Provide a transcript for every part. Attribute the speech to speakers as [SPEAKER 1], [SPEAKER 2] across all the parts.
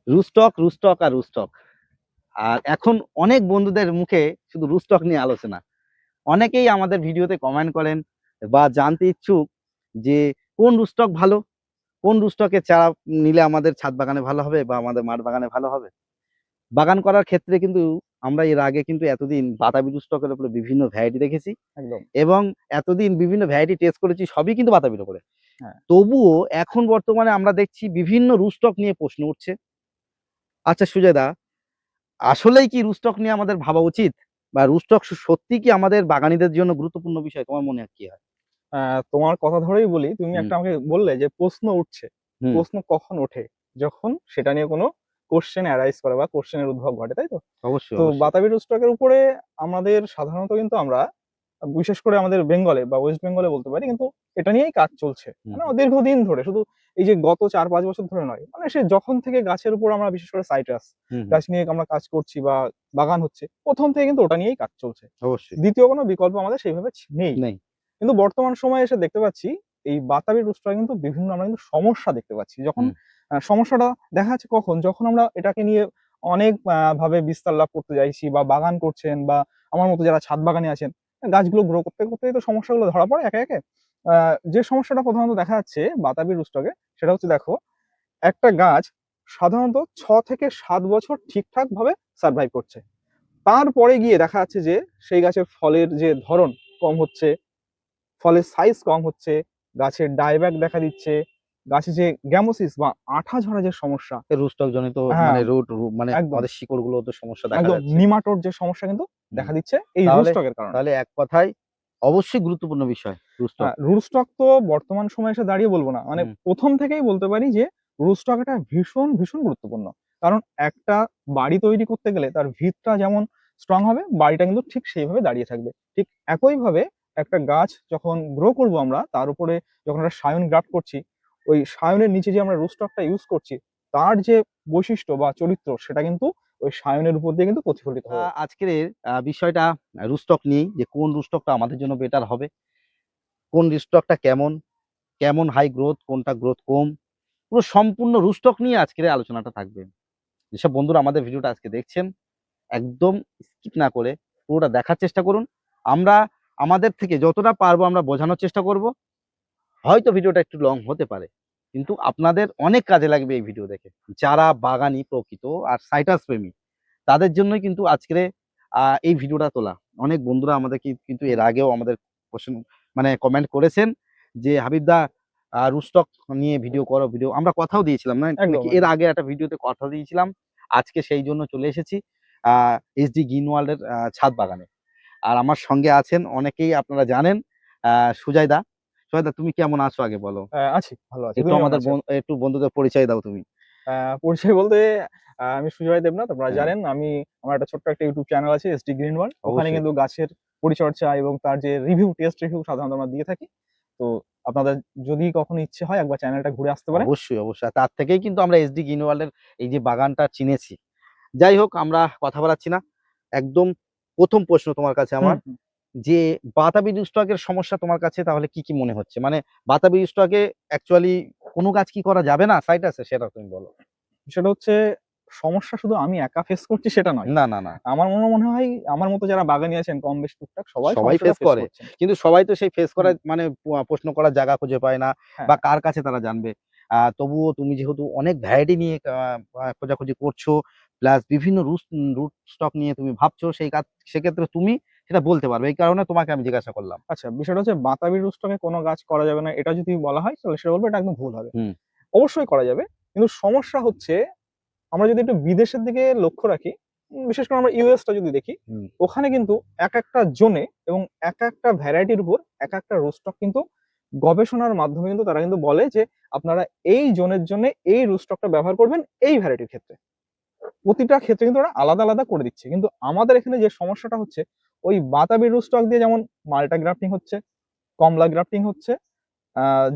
[SPEAKER 1] রুস্টক রুস্টক আর রুস্টক। আর এখন অনেক বন্ধুদের মুখে শুধু রুস্টক নিয়ে আলোচনা। অনেকেই আমাদের ভিডিওতে কমেন্ট করেন বা জানতে ইচ্ছুক যে কোন রুস্টক ভালো, কোন রুস্টকের চারা নিলে আমাদের ছাদ বাগানে ভালো হবে বা আমাদের মাঠ বাগানে ভালো হবে। বাগান করার ক্ষেত্রে কিন্তু আমরা এর আগে কিন্তু এতদিন বাতাবি রুস্টকের উপরে বিভিন্ন ভ্যারাইটি দেখেছি
[SPEAKER 2] একদম।
[SPEAKER 1] এবং এতদিন বিভিন্ন ভ্যারাইটি টেস্ট করেছি, সবই কিন্তু বাতাবির উপরে।
[SPEAKER 2] হ্যাঁ।
[SPEAKER 1] তবুও এখন বর্তমানে আমরা দেখছি বিভিন্ন রুস্টক নিয়ে প্রশ্ন উঠছে। আচ্ছা সুজয় দা, আসলেই কি রুস্টক নিয়ে আমাদের ভাবা উচিত, বা রুস্টক সত্যি কি আমাদের বাগানীদের জন্য গুরুত্বপূর্ণ বিষয়? তোমার মনে হয় কি হয়?
[SPEAKER 2] তোমার কথা ধরেই বলি, তুমি
[SPEAKER 1] হুম।
[SPEAKER 2] একটা আমাকে বললে যে প্রশ্ন উঠছে।
[SPEAKER 1] হুম।
[SPEAKER 2] প্রশ্ন কখন ওঠে? যখন সেটা নিয়ে কোনো কোশ্চেন অ্যারাইজ করে বা কোশ্চেনের উদ্ভব ঘটে, তাই তো?
[SPEAKER 1] অবশ্যই
[SPEAKER 2] তো
[SPEAKER 1] অবশ্যই।
[SPEAKER 2] বাতাবি রুস্টকের উপরে আমাদের সাধারণত কিন্তু আমরা বিশেষ করে আমাদের বেঙ্গলে বা ওয়েস্ট বেঙ্গলে বলতে পারি, কিন্তু এটা নিয়েই কাজ চলছে
[SPEAKER 1] হুম।
[SPEAKER 2] মানে দীর্ঘদিন ধরে। শুধু এই যে গত 4-5 বছর ধরে নয়, মানে সে যখন থেকে গাছের উপর আমরা বিশেষ করে সাইট্রাস
[SPEAKER 1] হুম। হুম।
[SPEAKER 2] গাছ নিয়ে আমরা কাজ করছি বা বাগান হচ্ছে, প্রথম থেকে কিন্তু ওটা নিয়েই কাজ চলছে।
[SPEAKER 1] অবশ্যই।
[SPEAKER 2] দ্বিতীয় কোনো বিকল্প আমাদের সেইভাবে নেই।
[SPEAKER 1] নেই।
[SPEAKER 2] কিন্তু বর্তমান সময়ে এসে দেখতে পাচ্ছি এই বাতাবি রুস্টারে কিন্তু বিভিন্ন আমরা কিন্তু সমস্যা দেখতে পাচ্ছি। যখন
[SPEAKER 1] হুম।
[SPEAKER 2] সমস্যাটা দেখা যাচ্ছে কখন? যখন আমরা এটাকে নিয়ে অনেক ভাবে বিস্তার লাভ করতে চাইছি বা বাগান করছেন বা আমার মতো যারা ছাদ বাগানে আছেন, গাছগুলো গ্রো করতে করতেই তো সমস্যাগুলো ধরা পড়ে একে, একে। যে সমস্যাটা প্রধানত দেখা যাচ্ছে বাতাবি রুস্টকে, সেটা হচ্ছে দেখো, একটা গাছ সাধারণত ৬ থেকে ৭ বছর ঠিকঠাকভাবে সারভাইভ করছে। তারপরে গিয়ে দেখা যাচ্ছে যে সেই গাছের ফলের যে ধরন কম হচ্ছে, ফলের সাইজ কম হচ্ছে, গাছের ডাইব্যাক দেখা দিচ্ছে, গাছে যে গ্যামোসিস বা আঠা ঝরা যে সমস্যা,
[SPEAKER 1] রুস্টক জনিত
[SPEAKER 2] হ্যাঁ,
[SPEAKER 1] মানে মানে
[SPEAKER 2] একদম,
[SPEAKER 1] আমাদের শিকড় গুলো তো সমস্যা দেখা
[SPEAKER 2] একদম
[SPEAKER 1] যাচ্ছে।
[SPEAKER 2] নিমাটোড যে সমস্যা কিন্তু
[SPEAKER 1] হুম।
[SPEAKER 2] দেখা দিচ্ছে এই
[SPEAKER 1] তাহলে
[SPEAKER 2] রুস্টকের কারণে।
[SPEAKER 1] তাহলে এক কথায় অবশ্যই গুরুত্বপূর্ণ বিষয় রুস্টক।
[SPEAKER 2] রুট স্টক তো বর্তমান সময়ে এসে দাঁড়িয়ে বলবো না। মানে
[SPEAKER 1] হুম।
[SPEAKER 2] প্রথম থেকেই বলতে পারি যে রুট স্টক একটা ভীষণ, ভীষণ গুরুত্বপূর্ণ। কারণ একটা বাড়ি তৈরি করতে গেলে তার ভিতটা যেমন স্ট্রং হবে, বাড়িটা কিন্তু ঠিক সেইভাবে দাঁড়িয়ে থাকবে। ঠিক একইভাবে একটা গাছ যখন গ্রো করব আমরা, তার উপরে যখন একটা সায়ন গ্রাফট করছি, ওই সায়নের নিচে যে আমরা রুট স্টকটা ইউজ করছি, তার যে বৈশিষ্ট্য বা চরিত্র সেটা কিন্তু ওই সায়নের উপর দিয়ে কিন্তু প্রতিফলিত হবে।
[SPEAKER 1] আজকের বিষয়টা রুস্টক নিয়েই, যে কোন রুস্টকটা আমাদের জন্য বেটার হবে, কোন রুস্টকটা কেমন, কেমন হাই গ্রোথ, কোনটা গ্রোথ কম, পুরো সম্পূর্ণ রুস্টক নিয়ে আজকের এই আলোচনাটা থাকবে। যেসব বন্ধুরা আমাদের ভিডিওটা আজকে দেখছেন, একদম স্কিপ না করে পুরোটা দেখার চেষ্টা করুন। আমরা আমাদের থেকে যতটা পারবো আমরা বোঝানোর চেষ্টা করব। হয়তো ভিডিওটা একটু লং হতে পারে, কিন্তু আপনাদের অনেক কাজে লাগবে এই ভিডিও দেখে। যারা বাগানি প্রকৃত আর সাইটাস প্রেমী, তাদের জন্যই কিন্তু আজকের এই ভিডিওটা তোলা। অনেক বন্ধুরা আমাদের কিন্তু এর আগেও আমাদের কোশ্চেন মানে কমেন্ট করেছেন যে হাবিবদা রুস্টক নিয়ে ভিডিও করো, ভিডিও আমরা কথাও দিয়েছিলাম না
[SPEAKER 2] একদম,
[SPEAKER 1] নাকি, এর
[SPEAKER 2] একদম।
[SPEAKER 1] আগে একটা ভিডিওতে কথা দিয়েছিলাম। আজকে সেই জন্য চলে এসেছি এসডি গ্রিন ওয়ার্ল্ডের ছাদ বাগানে। আর আমার সঙ্গে আছেন অনেকেই আপনারা জানেন, সুজয়দা। সুজয়দা, তুমি কেমন আছো আগে বলো।
[SPEAKER 2] আছি, ভালো আছি।
[SPEAKER 1] একটু
[SPEAKER 2] তুমি কেমন
[SPEAKER 1] আমাদের
[SPEAKER 2] আছো?
[SPEAKER 1] একটু বন্ধুদের পরিচয় দাও তুমি।
[SPEAKER 2] পরিচয় বলতে আমি সুজয় দেবনাথ। আপনারা
[SPEAKER 1] হ্যাঁ।
[SPEAKER 2] জানেন আমার একটা ছোট্ট একটা ইউটিউব চ্যানেল আছে এসডি গ্রিন ওয়ার্ল্ড। ওখানে
[SPEAKER 1] অবশ্যই
[SPEAKER 2] কিন্তু গাছের পরিচর্যা এবং তার যে রিভিউ, টেস্ট রিভিউ সাধারণত আমরা দিয়ে থাকি। তো আপনাদের যদি কখনো ইচ্ছে হয় একবার চ্যানেলটা ঘুরে আসতে পারেন।
[SPEAKER 1] অবশ্যই অবশ্যই, আর তার থেকেই কিন্তু আমরা এসডি গ্রিন ওয়ার্ল্ডের এই যে বাগানটা চিনেছি। যাই হোক, আমরা কথা বাড়াচ্ছি না, একদম প্রথম প্রশ্ন তোমার কাছে
[SPEAKER 2] হুম,
[SPEAKER 1] আমার,
[SPEAKER 2] হুম।
[SPEAKER 1] যে বাতাবি স্টকের সমস্যা তোমার কাছে তাহলে কি কি মনে হচ্ছে? মানে বাতাবি স্টকে অ্যাকচুয়ালি কোনো কাজ কি করা যাবে না সাইট আছে, সেটা তুমি বলো।
[SPEAKER 2] সেটা হচ্ছে, সমস্যা শুধু আমি একা ফেস করছি সেটা নয়।
[SPEAKER 1] না না না,
[SPEAKER 2] আমার মনে হয় আমার মতো যারা বাগানি আছেন কম বেশ টুকটাক সবাই
[SPEAKER 1] সবাই
[SPEAKER 2] সমস্যাটা
[SPEAKER 1] ফেস
[SPEAKER 2] ফেস
[SPEAKER 1] করে,
[SPEAKER 2] করছেন।
[SPEAKER 1] কিন্তু সবাই তো সেই ফেস
[SPEAKER 2] হুম,
[SPEAKER 1] করার মানে প্রশ্ন করার জায়গা খুঁজে পায় না,
[SPEAKER 2] হ্যাঁ,
[SPEAKER 1] বা
[SPEAKER 2] হ্যাঁ।
[SPEAKER 1] কার কাছে তারা জানবে। তবুও তুমি যেহেতু অনেক ভ্যারাইটি নিয়ে খোঁজাখুঁজি করছো, প্লাস বিভিন্ন রুট রুট স্টক নিয়ে তুমি ভাবছো, সেই কাজ সেক্ষেত্রে তুমি সেটা বলতে পারবে, এই কারণে তোমাকে আমি জিজ্ঞাসা করলাম।
[SPEAKER 2] আচ্ছা, বিষয়টা হচ্ছে বাতাবি রুস্টকে কোনো গাছ করা যাবে না এটা যদি বলা হয়, তাহলে সেটা বলবো এটা একদম ভুল হবে।
[SPEAKER 1] হুম।
[SPEAKER 2] অবশ্যই করা যাবে। কিন্তু সমস্যা হচ্ছে, আমরা যদি একটু বিদেশের দিকে লক্ষ্য রাখি, বিশেষ করে আমরা ইউএসটা যদি দেখি,
[SPEAKER 1] হুম।
[SPEAKER 2] ওখানে কিন্তু একেকটা জোনে এবং একেকটা ভ্যারাইটির উপর একেকটা রুস্টক কিন্তু গবেষণার মাধ্যমে কিন্তু তারা কিন্তু বলে যে আপনারা এই জোনের জন্য এই রুস্টকটা ব্যবহার করবেন এই ভ্যারাইটির ক্ষেত্রে। প্রতিটা ক্ষেত্রে কিন্তু ওরা আলাদা, আলাদা করে দিচ্ছে। কিন্তু আমাদের এখানে যে সমস্যাটা হচ্ছে, ওই বাতাবি রুস্টক দিয়ে যেমন মাল্টা গ্রাফটিং হচ্ছে, কমলা গ্রাফটিং হচ্ছে,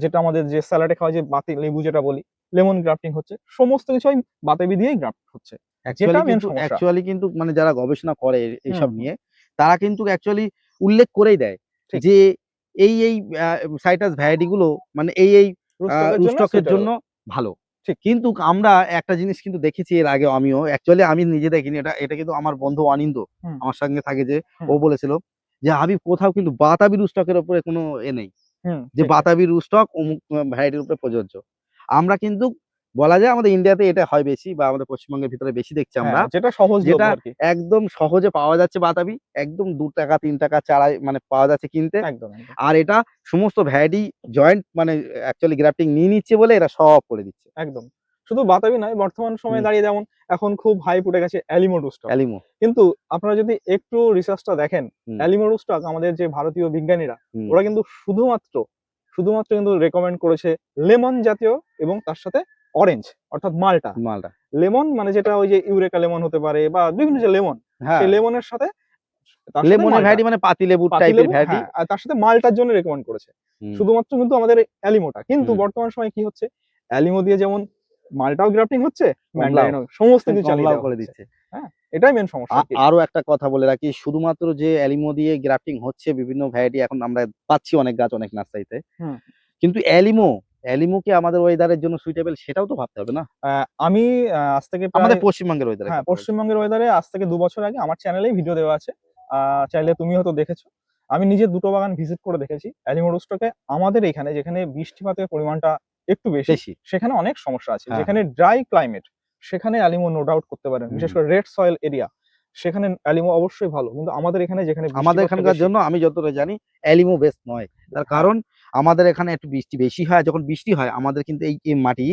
[SPEAKER 2] যেটা আমাদের যে স্যালাডে খাওয়া যে বাতি লেবু যেটা বলি, লেমন গ্রাফটিং হচ্ছে। সমস্ত কিছু ওই বাতাবি দিয়েই গ্রাফট হচ্ছে। যেটা মেইন সমস্যা।
[SPEAKER 1] অ্যাকচুয়ালি কিন্তু মানে যারা গবেষণা করে
[SPEAKER 2] হুম,
[SPEAKER 1] এইসব
[SPEAKER 2] হুম।
[SPEAKER 1] নিয়ে, তারা কিন্তু অ্যাকচুয়ালি উল্লেখ করেই দেয়
[SPEAKER 2] ঠিক।
[SPEAKER 1] যে এই সাইটাস ভ্যারাইটি গুলো মানে এই
[SPEAKER 2] রুস্টকের জন্য
[SPEAKER 1] রুস্টকের
[SPEAKER 2] সুইটেবল।
[SPEAKER 1] জন্য ভালো।
[SPEAKER 2] ঠিক।
[SPEAKER 1] কিন্তু আমরা একটা জিনিস কিন্তু দেখেছি এর আগে আমিও, অ্যাকচুয়ালি আমি নিজে দেখিনি, এটা কিন্তু আমার বন্ধু অনিন্দ
[SPEAKER 2] হুম,
[SPEAKER 1] আমার সঙ্গে থাকে যে,
[SPEAKER 2] হুম,
[SPEAKER 1] ও বলেছিল যে হাবিব কোথাও কিন্তু বাতাবি রুস্টকের উপরে কোনো নেই
[SPEAKER 2] হুম,
[SPEAKER 1] যে
[SPEAKER 2] ঠিক, ঠিক।
[SPEAKER 1] বাতাবি রুস্টক অমুক ভ্যারাইটির উপরে প্রযোজ্য। আমরা কিন্তু বলা যায় আমাদের ইন্ডিয়াতে এটা হয় বেশি, বা আমাদের পশ্চিমবঙ্গের ভিতরে বেশি দেখছি আমরা,
[SPEAKER 2] হ্যাঁ, যেটা সহজলভ্য
[SPEAKER 1] যেটা
[SPEAKER 2] আরকি।
[SPEAKER 1] একদম সহজে পাওয়া যাচ্ছে বাতাবি, একদম ৳২ ৳৩ চারায় মানে পাওয়া যাচ্ছে কিনতে।
[SPEAKER 2] একদম, একদম,
[SPEAKER 1] আর এটা সমস্ত ভ্যারাইটি জয়েন্ট মানে অ্যাকচুয়ালি গ্রাফটিং নিয়ে নিচ্ছে বলে এরা সব করে দিচ্ছে।
[SPEAKER 2] একদম। শুধু বাতাবি নয়, বর্তমান
[SPEAKER 1] হুম,
[SPEAKER 2] সময়ে দাঁড়িয়ে যেমন এখন খুব হাইপ উঠে গেছে অ্যালিমো রুস্টক।
[SPEAKER 1] অ্যালিমো।
[SPEAKER 2] কিন্তু আপনারা যদি একটু রিসার্চটা দেখেন,
[SPEAKER 1] হুম,
[SPEAKER 2] অ্যালিমো রুস্টক আমাদের যে ভারতীয় বিজ্ঞানীরা,
[SPEAKER 1] হুম,
[SPEAKER 2] ওরা কিন্তু শুধুমাত্র কিন্তু রেকমেন্ড করেছে লেমন জাতীয় এবং তার সাথে অরেঞ্জ অর্থাৎ মাল্টা।
[SPEAKER 1] মালটা।
[SPEAKER 2] লেমন মানে যেটা ওই যে ইউরেকা লেমন হতে পারে বা বিভিন্ন যে লেমন,
[SPEAKER 1] হ্যাঁ,
[SPEAKER 2] সেই লেমনের সাথে তার সাথে
[SPEAKER 1] লেমনের
[SPEAKER 2] মাল্টা।
[SPEAKER 1] ভ্যারাইটি মানে পাতিলেবুর টাইপের
[SPEAKER 2] পাতিলেবু,
[SPEAKER 1] ভ্যারাইটি।
[SPEAKER 2] হ্যাঁ, আর তার সাথে মাল্টার জন্য রেকমেন্ড করেছে।
[SPEAKER 1] হুম,
[SPEAKER 2] শুধুমাত্র কিন্তু আমাদের অ্যালিমোটা। কিন্তু
[SPEAKER 1] হুম,
[SPEAKER 2] বর্তমান সময়ে কি হচ্ছে? অ্যালিমো দিয়ে যেমন মাল্টাও গ্রাফটিং হচ্ছে,
[SPEAKER 1] কমলাও,
[SPEAKER 2] ম্যান্ডারিনও সমস্ত কিছু চালিয়ে
[SPEAKER 1] কমলাও
[SPEAKER 2] দেওয়া
[SPEAKER 1] করে
[SPEAKER 2] হচ্ছে।
[SPEAKER 1] দিচ্ছে।
[SPEAKER 2] হ্যাঁ? এটাই মেইন সমস্যা আরকি।
[SPEAKER 1] আরো একটা কথা বলে রাখি, শুধুমাত্র যে অ্যালিমো দিয়ে গ্রাফটিং হচ্ছে বিভিন্ন ভ্যারাইটি এখন আমরা পাচ্ছি অনেক গাছ অনেক নার্সারিতে।
[SPEAKER 2] হুম।
[SPEAKER 1] কিন্তু অ্যালিমো কি আমাদের ওয়েদারের জন্য সুইটেবল সেটাও তো ভাবতে হবে না?
[SPEAKER 2] আ আমি আজ থেকে প্রায়
[SPEAKER 1] আমাদের পশ্চিমবঙ্গের ওয়েদারের
[SPEAKER 2] হ্যাঁ,
[SPEAKER 1] কথা বলছি।
[SPEAKER 2] পশ্চিমবঙ্গের ওয়েদারে আজ থেকে ২ বছর আগে আমার চ্যানেলেই ভিডিও দেওয়া আছে। চাইলে তুমি হয়তো দেখেছো। আমি নিজে ২ টো বাগান ভিজিট করে দেখেছি। অ্যালিমো রুস্টকে আমাদের এখানে যেখানে বৃষ্টিপাতের পরিমাণটা একটু বেশি,
[SPEAKER 1] বেশি।
[SPEAKER 2] সেখানে অনেক সমস্যা আছে।
[SPEAKER 1] হ্যাঁ,
[SPEAKER 2] যেখানে
[SPEAKER 1] হ্যাঁ।
[SPEAKER 2] ড্রাই ক্লাইমেট সেখানে অ্যালিমো নো ডাউট করতে পারেন।
[SPEAKER 1] হুম,
[SPEAKER 2] বিশেষ
[SPEAKER 1] হুম।
[SPEAKER 2] করে রেড সয়েল এরিয়া সেখানে অ্যালিমো অবশ্যই ভালো। কিন্তু আমাদের এখানে যেখানে
[SPEAKER 1] আমাদের
[SPEAKER 2] বৃষ্টিপাতটা
[SPEAKER 1] এখানকার
[SPEAKER 2] বেশি
[SPEAKER 1] জন্য আমি যতটা জানি অ্যালিমো বেস্ট নয়। তার
[SPEAKER 2] হ্যাঁ,
[SPEAKER 1] কারণ আমাদের এখানে একটু বৃষ্টি বেশি হয়। যখন বৃষ্টি হয় আমাদের কিন্তু এই মাটি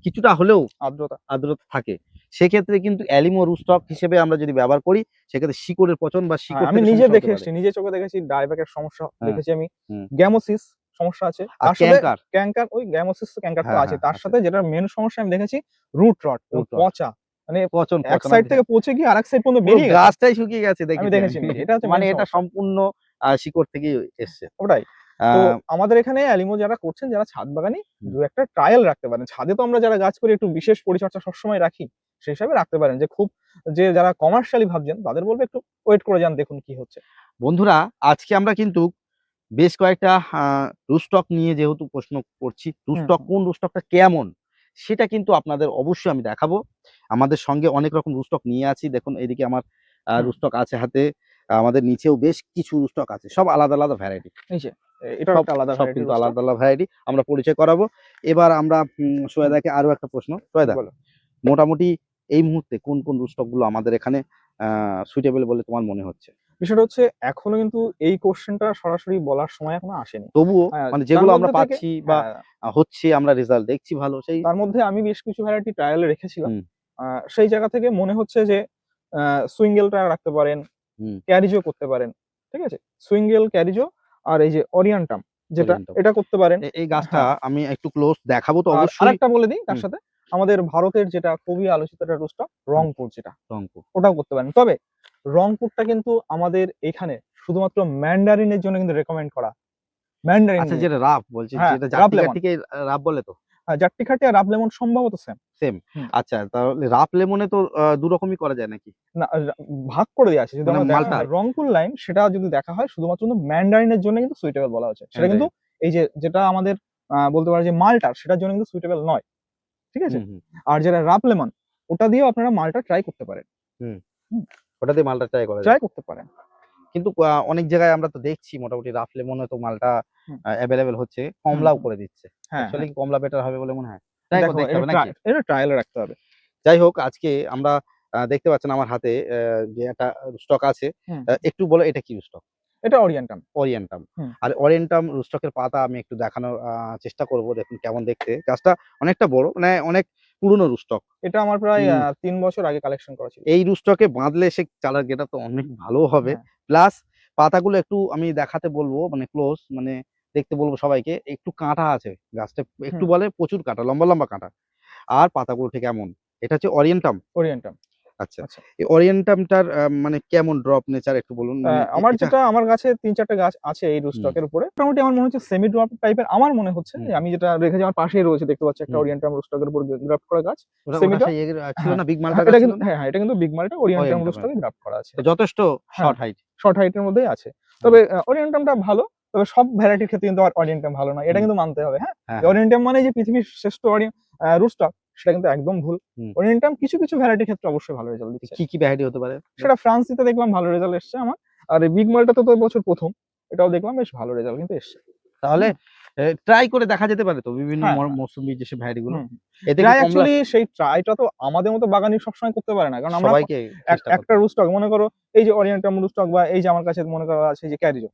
[SPEAKER 1] কিছুটা হলেও
[SPEAKER 2] আর্দ্রতা
[SPEAKER 1] আর্দ্রতা থাকে। সেক্ষেত্রে কিন্তু অ্যালিমো রুস্টক হিসেবে আমরা যদি ব্যবহার করি, সেক্ষেত্রে শিকড়ের পচন বা
[SPEAKER 2] হ্যাঁ,
[SPEAKER 1] শিকড়
[SPEAKER 2] আমি
[SPEAKER 1] থেকে
[SPEAKER 2] নিজে
[SPEAKER 1] সমস্যা হতে
[SPEAKER 2] দেখে
[SPEAKER 1] পারে।
[SPEAKER 2] এসেছি। নিজে চোখে দেখেছি ডায়ব্যাকের সমস্যা
[SPEAKER 1] হ্যাঁ,
[SPEAKER 2] দেখেছি আমি।
[SPEAKER 1] হুম।
[SPEAKER 2] গ্যামোসিস সমস্যা আছে।
[SPEAKER 1] আর
[SPEAKER 2] তার সাথে
[SPEAKER 1] ক্যাঙ্কার।
[SPEAKER 2] ক্যাঙ্কার ওই গ্যামোসিস তো ক্যাঙ্কার তো
[SPEAKER 1] হ্যাঁ,
[SPEAKER 2] আছে।
[SPEAKER 1] হ্যাঁ,
[SPEAKER 2] তার
[SPEAKER 1] আছে।
[SPEAKER 2] সাথে যেটা মেইন সমস্যা আমি দেখেছি রুট রট এবং
[SPEAKER 1] রুট রট।
[SPEAKER 2] পচা। মানে এক
[SPEAKER 1] পচন
[SPEAKER 2] সাইড
[SPEAKER 1] একদম।
[SPEAKER 2] থেকে পচে গিয়ে আরেক সাইড পর্যন্ত
[SPEAKER 1] পুরো
[SPEAKER 2] বেরিয়ে গেছে।
[SPEAKER 1] গাছটাই শুকিয়ে গেছে
[SPEAKER 2] আমি
[SPEAKER 1] দেখেছি আমি।
[SPEAKER 2] দেখেছি নিজে। এটা হচ্ছে
[SPEAKER 1] মানে
[SPEAKER 2] মেইন
[SPEAKER 1] এটা
[SPEAKER 2] সমস্যা।
[SPEAKER 1] সম্পূর্ণ শিকড় থেকেই এসছে।
[SPEAKER 2] ওটাই।
[SPEAKER 1] আ
[SPEAKER 2] তো আমাদের এখানে অ্যালিমো যারা করছেন, যারা ছাদ বাগানি
[SPEAKER 1] হুম।
[SPEAKER 2] ২-১ টা ট্রায়াল রাখতে পারেন। ছাদে তো আমরা যারা গাছ করি একটু বিশেষ পরিচর্যা সবসময় রাখি। সেই হিসাবে রাখতে পারেন যে যারা কমার্শিয়ালি ভাবছেন তাদের বলব একটু ওয়েট করে যান দেখুন কি হচ্ছে।
[SPEAKER 1] বন্ধুরা, আজকে আমরা কিন্তু বেশ কয়েকটা আ রুস্টক নিয়ে যেহেতু প্রশ্ন করছি,
[SPEAKER 2] হুম,
[SPEAKER 1] রুস্টক
[SPEAKER 2] হুম,
[SPEAKER 1] কোন রুস্টকটা কেমন? সেটা কিন্তু আপনাদের অবশ্যই আমি দেখাবো। আমাদের সঙ্গে অনেক রকম রুস্টক নিয়ে আছি। দেখুন এদিকে আমার
[SPEAKER 2] হুম।
[SPEAKER 1] রুস্টক আছে হাতে। আমাদের নিচেও বেশ কিছু রুস্টক আছে। সব আলাদা, আলাদা ভ্যারাইটি।
[SPEAKER 2] এই যে এটাও
[SPEAKER 1] সব
[SPEAKER 2] একটা আলাদা
[SPEAKER 1] সব
[SPEAKER 2] ভ্যারাইটির
[SPEAKER 1] কিন্তু
[SPEAKER 2] রোস্টার।
[SPEAKER 1] আলাদা, আলাদা ভ্যারাইটি। আমরা পরিচয় করাবো। এবার আমরা
[SPEAKER 2] হুম,
[SPEAKER 1] সোহেদাকে আরো একটা প্রশ্ন। সোহেদা,
[SPEAKER 2] বলো।
[SPEAKER 1] মোটামুটি এই মুহূর্তে কোন রুস্টক গুলো আমাদের এখানে আ সুইটেবল বলে তোমার মনে হচ্ছে?
[SPEAKER 2] বিষয়টা হচ্ছে এখনো কিন্তু এই কোয়েশ্চেনটা সরাসরি বলার সময় এখনো আসেনি।
[SPEAKER 1] তবুও
[SPEAKER 2] হ্যাঁ,
[SPEAKER 1] মানে
[SPEAKER 2] তার
[SPEAKER 1] যেগুলো আমরা
[SPEAKER 2] মধ্যে থেকে
[SPEAKER 1] পাচ্ছি বা
[SPEAKER 2] হ্যাঁ,
[SPEAKER 1] হচ্ছে আমরা রেজাল্ট দেখছি ভালো সেই।
[SPEAKER 2] তার মধ্যে আমি বেশ কিছু ভ্যারাইটি ট্রায়ালে রেখেছিলাম।
[SPEAKER 1] হুম,
[SPEAKER 2] আ সেই জায়গা থেকে মনে হচ্ছে যে আ সুইঙ্গেলটা রাখতে পারেন,
[SPEAKER 1] হুম,
[SPEAKER 2] ক্যারিজো করতে পারেন। ঠিক আছে? সুইঙ্গেল, ক্যারিজো আর এই যে অরিয়ান্টাম যেটা
[SPEAKER 1] ওরিয়েন্টাম।
[SPEAKER 2] এটা করতে পারেন।
[SPEAKER 1] এই গাছটা
[SPEAKER 2] হ্যাঁ,
[SPEAKER 1] আমি একটু ক্লোজ দেখাবো তো
[SPEAKER 2] আর
[SPEAKER 1] অবশ্যই।
[SPEAKER 2] আরেকটা বলে দিই তার
[SPEAKER 1] হুম,
[SPEAKER 2] সাথে আমাদের ভারতের যেটা খুবই আলোচিত একটা রুস্টক
[SPEAKER 1] হুম,
[SPEAKER 2] রংপুর যেটা,
[SPEAKER 1] রংপুর।
[SPEAKER 2] ওটাও করতে পারেন। তবে রংপুরটা কিন্তু আমাদের এখানে শুধুমাত্র ম্যান্ডারিনের জন্য কিন্তু রেকমেন্ড করা। ম্যান্ডারিন
[SPEAKER 1] আচ্ছা,
[SPEAKER 2] নিয়ে।
[SPEAKER 1] যেটা রাফ বলছেন,
[SPEAKER 2] হ্যাঁ,
[SPEAKER 1] যেটা
[SPEAKER 2] রাব লেমন।
[SPEAKER 1] জাট্টিকাটিকে রাফ বলে তো?
[SPEAKER 2] হ্যাঁ, জাট্টিখাটি আর রাব লেমন সম্ভবত সেম।
[SPEAKER 1] সেম।
[SPEAKER 2] হুম।
[SPEAKER 1] আচ্ছা, তাহলে রাফ লেমনে তো ২ রকমই করা যায় নাকি?
[SPEAKER 2] না, ভাগ করে দেয়া আছে। যদি
[SPEAKER 1] মানে
[SPEAKER 2] আমরা দেখা
[SPEAKER 1] মাল্টা,
[SPEAKER 2] হয় রংপুর লাইম সেটা যদি দেখা হয় শুধুমাত্র কিন্তু ম্যান্ডারিনের জন্য কিন্তু সুইটেবল বলা হচ্ছে। সেটা কিন্তু
[SPEAKER 1] ম্যান্ডারিন।
[SPEAKER 2] এই যে যেটা আমাদের বলতে পারি যে মাল্টার সেটার জন্য কিন্তু সুইটেবল নয়। ঠিক আছে?
[SPEAKER 1] হুম, হুম,
[SPEAKER 2] আর যেটা রাব লেমন ওটা দিয়েও আপনারা মাল্টা ট্রাই করতে পারেন।
[SPEAKER 1] হুম।
[SPEAKER 2] হুম,
[SPEAKER 1] ওটা দিয়ে মালটা ট্রাই করা
[SPEAKER 2] ট্রাই
[SPEAKER 1] যায়।
[SPEAKER 2] করতে পারেন।
[SPEAKER 1] কিন্তু অনেক জায়গায় আমরা তো দেখছি মোটামুটি রাফ লেমনে তো মালটা
[SPEAKER 2] হুম,
[SPEAKER 1] এভেইলেবল হচ্ছে।
[SPEAKER 2] হুম,
[SPEAKER 1] কমলাও
[SPEAKER 2] হুম।
[SPEAKER 1] করে দিচ্ছে।
[SPEAKER 2] হ্যাঁ,
[SPEAKER 1] অ্যাকচুয়ালি
[SPEAKER 2] হ্যাঁ।
[SPEAKER 1] কি কমলা বেটার হবে বলে মনে হয়? ট্রাই করে
[SPEAKER 2] দেখো
[SPEAKER 1] দেখতে হবে নাকি?
[SPEAKER 2] এটা ট্রায়ালে রাখতে হবে।
[SPEAKER 1] যাই হোক, আজকে আমরা দেখতে পাচ্ছেন আমার হাতে যে একটা স্টক আছে।
[SPEAKER 2] হুম,
[SPEAKER 1] একটু বলো এটা কি স্টক?
[SPEAKER 2] এটা অরিয়েন্টাম।
[SPEAKER 1] ওরিয়েন্টাম।
[SPEAKER 2] হুম,
[SPEAKER 1] আর ওরিয়েন্টাম রুস্টকের পাতা আমি একটু দেখানোর চেষ্টা করব। দেখুন কেমন দেখতে। গাছটা অনেকটা বড়, মানে অনেক পুরনো রুস্টক।
[SPEAKER 2] এটা আমার প্রায়
[SPEAKER 1] উম
[SPEAKER 2] ৩ বছর আগে কালেকশন করা ছিল।
[SPEAKER 1] এই রুস্টকে বাঁধলে সে চারার গেটআপ তো অনেক ভালো হবে।
[SPEAKER 2] হ্যাঁ,
[SPEAKER 1] প্লাস পাতাগুলো একটু আমি দেখাতে বলব, মানে ক্লোজ মানে দেখতে বলব সবাইকে। একটু কাঁটা আছে গাছটা, একটু
[SPEAKER 2] হুম,
[SPEAKER 1] বলে প্রচুর কাঁটা, লম্বা, লম্বা কাঁটা। আর পাতাগুলো ঠিক এমন। এটা হচ্ছে ওরিয়েন্টাম?
[SPEAKER 2] অরিয়েন্টাম।
[SPEAKER 1] আচ্ছা।
[SPEAKER 2] আচ্ছা।
[SPEAKER 1] এই ওরিয়েন্টামটার মানে কেমন ড্রপ নেচার একটু বলুন? মানে এটা।
[SPEAKER 2] আমার কাছে ৩-৪ টা গাছ আছে এই
[SPEAKER 1] হুম,
[SPEAKER 2] রুস্টকের উপরে। মোটামুটি আমার মনে হচ্ছে সেমি ড্রপ টাইপের আমার মনে হচ্ছে।
[SPEAKER 1] হুম,
[SPEAKER 2] আমি যেটা রেখেছি আমার পাশেই রয়েছে দেখতে পাচ্ছি একটা
[SPEAKER 1] হুম।
[SPEAKER 2] ওরিয়েন্টাম রুস্টকের উপর গ্রাফট করা গাছ।
[SPEAKER 1] ওটা
[SPEAKER 2] সেমি
[SPEAKER 1] ওটা
[SPEAKER 2] ড্রপ
[SPEAKER 1] সেই ছিল
[SPEAKER 2] হ্যাঁ,
[SPEAKER 1] না, বিগ
[SPEAKER 2] হ্যাঁ,
[SPEAKER 1] মালটা গাছ ছিল না?
[SPEAKER 2] এটা কিন্তু বিগ মাল্টা ওরিয়েন্টাম
[SPEAKER 1] ওরিয়েন্টাম এর।
[SPEAKER 2] রুস্টকে গ্রাফট করা আছে।
[SPEAKER 1] তো যথেষ্ট
[SPEAKER 2] হ্যাঁ,
[SPEAKER 1] শর্ট হাইট।
[SPEAKER 2] শর্ট হাইট এর মধ্যেই আছে।
[SPEAKER 1] হুম,
[SPEAKER 2] তবে ওরিয়েন্টামটা ভালো। তবে সব ভ্যারাইটির ক্ষেত্রে কিন্তু অরিয়েন্টাম ভালো নয়, এটা
[SPEAKER 1] হুম।
[SPEAKER 2] কিন্তু মানতে হবে। হ্যাঁ,
[SPEAKER 1] হ্যাঁ,
[SPEAKER 2] অরিয়েন্টাম মানে যে পৃথিবীর শ্রেষ্ঠ রুস্টক, সেটা কিন্তু একদম ভুল।
[SPEAKER 1] হুম।
[SPEAKER 2] অরিয়েন্টাম কিছু কিছু ভ্যারাইটির ক্ষেত্রে অবশ্যই ভালো রেজাল্ট দিচ্ছে।
[SPEAKER 1] কি ভ্যারাইটি হতে পারে?
[SPEAKER 2] সেটা ফ্রান্সিতে দেখলাম ভালো রেজাল্ট এসছে আমার। আর এই বিগ মালটা তো এবছর ১ম, এটাও দেখলাম বেশ ভালো রেজাল্ট কিন্তু এসছে।
[SPEAKER 1] তাহলে
[SPEAKER 2] হুম।
[SPEAKER 1] ট্রাই করে দেখা যেতে পারে তো বিভিন্ন
[SPEAKER 2] হ্যাঁ, হ্যাঁ।
[SPEAKER 1] মৌসুমী যেসব ভ্যারাইটি গুলো।
[SPEAKER 2] হুম।
[SPEAKER 1] এতে কি
[SPEAKER 2] ট্রাই
[SPEAKER 1] কমলা
[SPEAKER 2] অ্যাকচুয়ালি সেই ট্রাইটা তো আমাদের মতো বাগানি সবসময় করতে পারে না। কারণ আমরা
[SPEAKER 1] সবাইকে চেষ্টা করতে
[SPEAKER 2] একটা
[SPEAKER 1] হবে।
[SPEAKER 2] রুস্টক মনে করো, এই যে অরিয়েন্টাম রুস্টক বা এই যে আমার কাছে মনে করো আছে যে ক্যারিজো।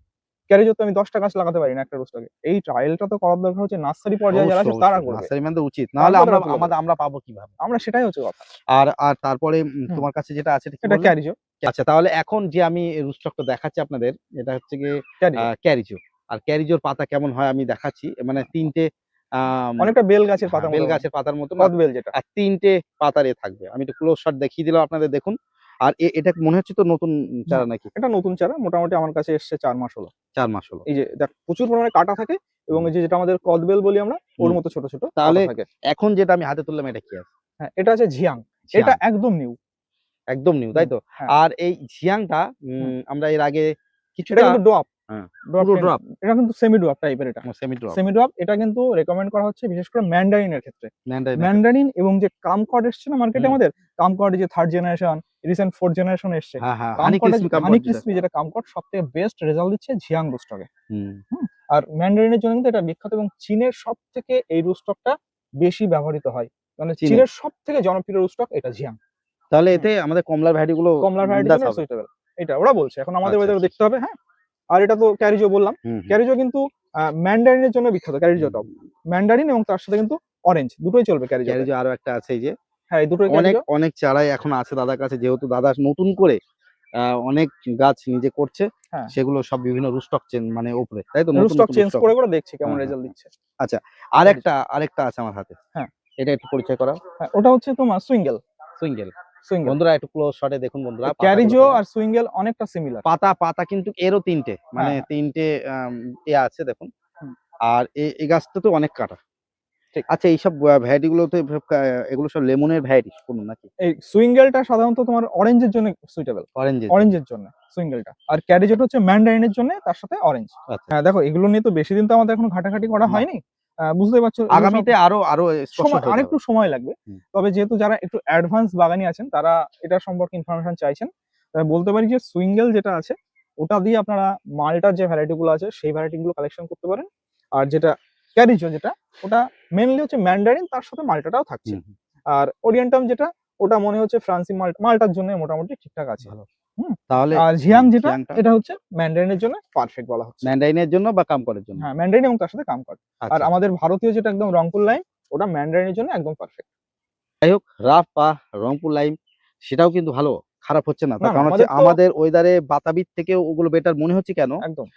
[SPEAKER 2] ক্যারিজো তো আমি ১০ টা গাছ লাগাতে পারি না একটা রুস্টকে। এই ট্রায়ালটা তো করার দরকার হচ্ছে নার্সারি পর্যায়ে যারা
[SPEAKER 1] অবশ্যই,
[SPEAKER 2] আছে তারা
[SPEAKER 1] অবশ্যই।
[SPEAKER 2] করবে।
[SPEAKER 1] নার্সারি ম্যানদের উচিত। নাহলে
[SPEAKER 2] তারপর
[SPEAKER 1] আমরা
[SPEAKER 2] তারা তুলে দেবে।
[SPEAKER 1] আমরা পাবো কিভাবে?
[SPEAKER 2] আমরা সেটাই হচ্ছে কথা।
[SPEAKER 1] আর তারপরে
[SPEAKER 2] হুম।
[SPEAKER 1] তোমার কাছে যেটা আছে এটা কি
[SPEAKER 2] এটা
[SPEAKER 1] বললে?
[SPEAKER 2] ক্যারিজো,
[SPEAKER 1] আচ্ছা তাহলে এখন যে আমি রুস্টকটা দেখাচ্ছি আপনাদের এটা হচ্ছে গিয়ে
[SPEAKER 2] ক্যারিজো।
[SPEAKER 1] ক্যারিজো। আর ক্যারিজোর পাতা কেমন হয় আমি দেখাচ্ছি। মানে ৩ টে আম
[SPEAKER 2] অনেকটা বেল গাছের
[SPEAKER 1] হ্যাঁ,
[SPEAKER 2] পাতার
[SPEAKER 1] বেল
[SPEAKER 2] মতো হয়।
[SPEAKER 1] গাছের পাতার মতন আর
[SPEAKER 2] কদবেল যেটা।
[SPEAKER 1] ৩ টে পাতার থাকবে। আমি একটু ক্লোজ শট দেখিয়ে দিলাম আপনাদের দেখুন। আর এটা মনে হচ্ছে তো নতুন চারা
[SPEAKER 2] হ্যাঁ,
[SPEAKER 1] নাকি?
[SPEAKER 2] এটা নতুন চারা। মোটামুটি আমার কাছে এসছে ৪ মাস হলো।
[SPEAKER 1] ৪ মাস হলো।
[SPEAKER 2] এই যে দেখ প্রচুর পরিমাণে কাঁটা থাকে এবং
[SPEAKER 1] হুম,
[SPEAKER 2] এই যে যেটা আমাদের কদবেল বলি আমরা, ওর
[SPEAKER 1] হুম।
[SPEAKER 2] মতো ছোট, ছোট
[SPEAKER 1] তাহলে
[SPEAKER 2] পাতা থাকে।
[SPEAKER 1] এখন যেটা আমি হাতে তুললাম এটা কি আছে?
[SPEAKER 2] হ্যাঁ, এটা আছে ঝিয়াং। এটা
[SPEAKER 1] ঝিয়াং।
[SPEAKER 2] একদম নিউ।
[SPEAKER 1] একদম নিউ তাই
[SPEAKER 2] নিউ।
[SPEAKER 1] তো?
[SPEAKER 2] হ্যাঁ,
[SPEAKER 1] আর এই ঝিয়াংটা
[SPEAKER 2] হুম।
[SPEAKER 1] আমরা এর আগে
[SPEAKER 2] এটা
[SPEAKER 1] কিছুটা
[SPEAKER 2] কিন্তু ডোয়াপ।
[SPEAKER 1] হ্যাঁ,
[SPEAKER 2] ডোয়াপ
[SPEAKER 1] পুরো
[SPEAKER 2] টেন,
[SPEAKER 1] ড্রপ
[SPEAKER 2] এটা কিন্তু সেমি ডোয়াপ টাইপের এটা।
[SPEAKER 1] সেমি ড্রপ
[SPEAKER 2] সেমি ডোয়াপ এটা কিন্তু রেকমেন্ড করা হচ্ছে বিশেষ করে ম্যান্ডারিনের ক্ষেত্রে।
[SPEAKER 1] ম্যান্ডারিনের ক্ষেত্রে।
[SPEAKER 2] ম্যান্ডারিন এবং যে কামকড এসছে না মার্কেটে
[SPEAKER 1] হুম।
[SPEAKER 2] আমাদের, কামকড যে 3rd generation, recent 4th generation এসছে।
[SPEAKER 1] হ্যাঁ, হ্যাঁ। হানি
[SPEAKER 2] কামকডের
[SPEAKER 1] ক্রিসপি কামকড
[SPEAKER 2] হানি
[SPEAKER 1] যেটা।
[SPEAKER 2] ক্রিসপি যেটা কামকড সবথেকে বেস্ট রেজাল্ট দিচ্ছে ঝিয়াং রুস্টকে।
[SPEAKER 1] হুম,
[SPEAKER 2] হুম? আর ম্যান্ডারিনের জন্য কিন্তু এটা বিখ্যাত এবং চীনের সবথেকে এই রুস্টকটা বেশি ব্যবহৃত হয়। মানে
[SPEAKER 1] চিনে।
[SPEAKER 2] চীনের সবথেকে জনপ্রিয় রুস্টক এটা ঝিয়াং।
[SPEAKER 1] তাহলে
[SPEAKER 2] হুম।
[SPEAKER 1] এতে আমাদের কমলার ভ্যারাইটি গুলো
[SPEAKER 2] কমলার ভ্যারাইটির
[SPEAKER 1] বিন্দাস
[SPEAKER 2] জন্য
[SPEAKER 1] হবে।
[SPEAKER 2] সুইটেবল। এটা ওরা বলছে। এখন আমাদের
[SPEAKER 1] আচ্ছা,
[SPEAKER 2] ওয়েদারে
[SPEAKER 1] আচ্ছা,
[SPEAKER 2] দেখতে
[SPEAKER 1] আচ্ছা।
[SPEAKER 2] হবে, হ্যাঁ? আর এটা তো ক্যারিজো বললাম।
[SPEAKER 1] হুম, হুম,
[SPEAKER 2] ক্যারিজো কিন্তু ম্যান্ডারিনের জন্য বিখ্যাত ক্যারিজো
[SPEAKER 1] হুম,
[SPEAKER 2] টপ।
[SPEAKER 1] হুম।
[SPEAKER 2] ম্যান্ডারিন এবং তার সাথে কিন্তু অরেঞ্জ দুটোই চলবে ক্যারিজোতে।
[SPEAKER 1] ক্যারিজো আরো একটা আছে এই যে
[SPEAKER 2] হ্যাঁ, এই দুটোই
[SPEAKER 1] অনেক,
[SPEAKER 2] ক্যারিজো।
[SPEAKER 1] অনেক চারাই এখন আছে দাদার কাছে যেহেতু দাদা নতুন করে অনেক গাছ নিজে করছে।
[SPEAKER 2] হ্যাঁ,
[SPEAKER 1] সেগুলো সব বিভিন্ন রুস্টক মানে উপরে। তাই তো? নতুন,
[SPEAKER 2] রুস্টক
[SPEAKER 1] নতুন
[SPEAKER 2] চেঞ্জ
[SPEAKER 1] রুস্টক।
[SPEAKER 2] করে দেখছি কেমন
[SPEAKER 1] হ্যাঁ, হ্যাঁ,
[SPEAKER 2] রেজাল্ট
[SPEAKER 1] হ্যাঁ।
[SPEAKER 2] দিচ্ছে।
[SPEAKER 1] আচ্ছা
[SPEAKER 2] ক্যারিজো।
[SPEAKER 1] আরেকটা আছে আমার হাতে।
[SPEAKER 2] হ্যাঁ,
[SPEAKER 1] এটা একটু পরিচয় করাও।
[SPEAKER 2] হ্যাঁ, ওটা হচ্ছে তোমার সুইঙ্গেল।
[SPEAKER 1] সুইঙ্গেল।
[SPEAKER 2] সুইঙ্গেল।
[SPEAKER 1] বন্ধুরা একটু ক্লোজ শটে দেখুন বন্ধুরা পাতাগুলো
[SPEAKER 2] ক্যারিজো
[SPEAKER 1] কেমন।
[SPEAKER 2] আর সুইঙ্গেল অনেকটা সিমিলার।
[SPEAKER 1] পাতা কিন্তু এরও ৩ টে। মানে
[SPEAKER 2] হ্যাঁ, হ্যাঁ।
[SPEAKER 1] ৩ টে আছে দেখুন।
[SPEAKER 2] হুম,
[SPEAKER 1] আর এই গাছটাতেও অনেক কাটা।
[SPEAKER 2] ঠিক।
[SPEAKER 1] আচ্ছা এইসব ভ্যারাইটি গুলোতে এগুলো সব লেমনের ভ্যারাইটি কোন নাকি?
[SPEAKER 2] এই সুইঙ্গেলটা সাধারণত তোমার অরেঞ্জের জন্য সুইটেবল।
[SPEAKER 1] অরেঞ্জের জন্য।
[SPEAKER 2] অরেঞ্জের জন্য সুইঙ্গেলটা। আর ক্যারিজোটা হচ্ছে ম্যান্ডারিনের জন্য তার সাথে অরেঞ্জ।
[SPEAKER 1] আচ্ছা।
[SPEAKER 2] হ্যাঁ, দেখো এগুলো নিয়ে তো বেশিদিন তো আমাদের এখনো ঘাটাঘাটি করা
[SPEAKER 1] না।
[SPEAKER 2] হয়নি। বুঝতেই পারছো এগুলো সব
[SPEAKER 1] আগামীতে আরো স্পষ্ট
[SPEAKER 2] সময়,
[SPEAKER 1] হয়ে যাবে।
[SPEAKER 2] আরেকটু সময় লাগবে।
[SPEAKER 1] হুম,
[SPEAKER 2] তবে যেহেতু যারা একটু অ্যাডভান্স বাগানি আছেন তারা এটা সম্পর্কে ইনফরমেশন চাইছেন। বলতে পারি যে সুইঙ্গেল যেটা আছে ওটা দিয়ে আপনারা মাল্টার যে ভ্যারাইটি গুলো আছে সেই ভ্যারাইটি গুলো কালেকশন করতে পারেন। আর যেটা ক্যারিজো যেটা ওটা মেইনলি হচ্ছে ম্যান্ডারিন, তার সাথে মাল্টাটাও থাকছে।
[SPEAKER 1] হুম, হুম।
[SPEAKER 2] আর ওরিয়েন্টাম যেটা ওটা মনে হচ্ছে ফ্রান্সি মাল্টার জন্য মোটামুটি ঠিকঠাক আছে।
[SPEAKER 1] ভালো।
[SPEAKER 2] হুম?
[SPEAKER 1] তাহলে
[SPEAKER 2] আর ঝিয়াং যেটা
[SPEAKER 1] চিয়াংটা
[SPEAKER 2] এটা হচ্ছে ম্যান্ডারিনের জন্য পারফেক্ট বলা হচ্ছে।
[SPEAKER 1] ম্যান্ডারিনের জন্য বা কামকরের জন্য?
[SPEAKER 2] হ্যাঁ, ম্যান্ডারিন এবং তার সাথে কামকড। আর
[SPEAKER 1] আচ্ছা, আচ্ছা।
[SPEAKER 2] আমাদের ভারতীয় যেটা একদম রংপুর লাইন ওটা ম্যান্ডারিনের জন্য একদম পারফেক্ট।
[SPEAKER 1] যাই হোক রাফ বা রংপুর লাইম সেটাও কিন্তু ভালো। খারাপ হচ্ছে না।
[SPEAKER 2] না,
[SPEAKER 1] তার
[SPEAKER 2] না
[SPEAKER 1] কারণ হচ্ছে
[SPEAKER 2] আমাদের তো
[SPEAKER 1] আমাদের ওয়েদারে বাতাবির থেকেও ওগুলো বেটার মনে হচ্ছে কেন?
[SPEAKER 2] একদম।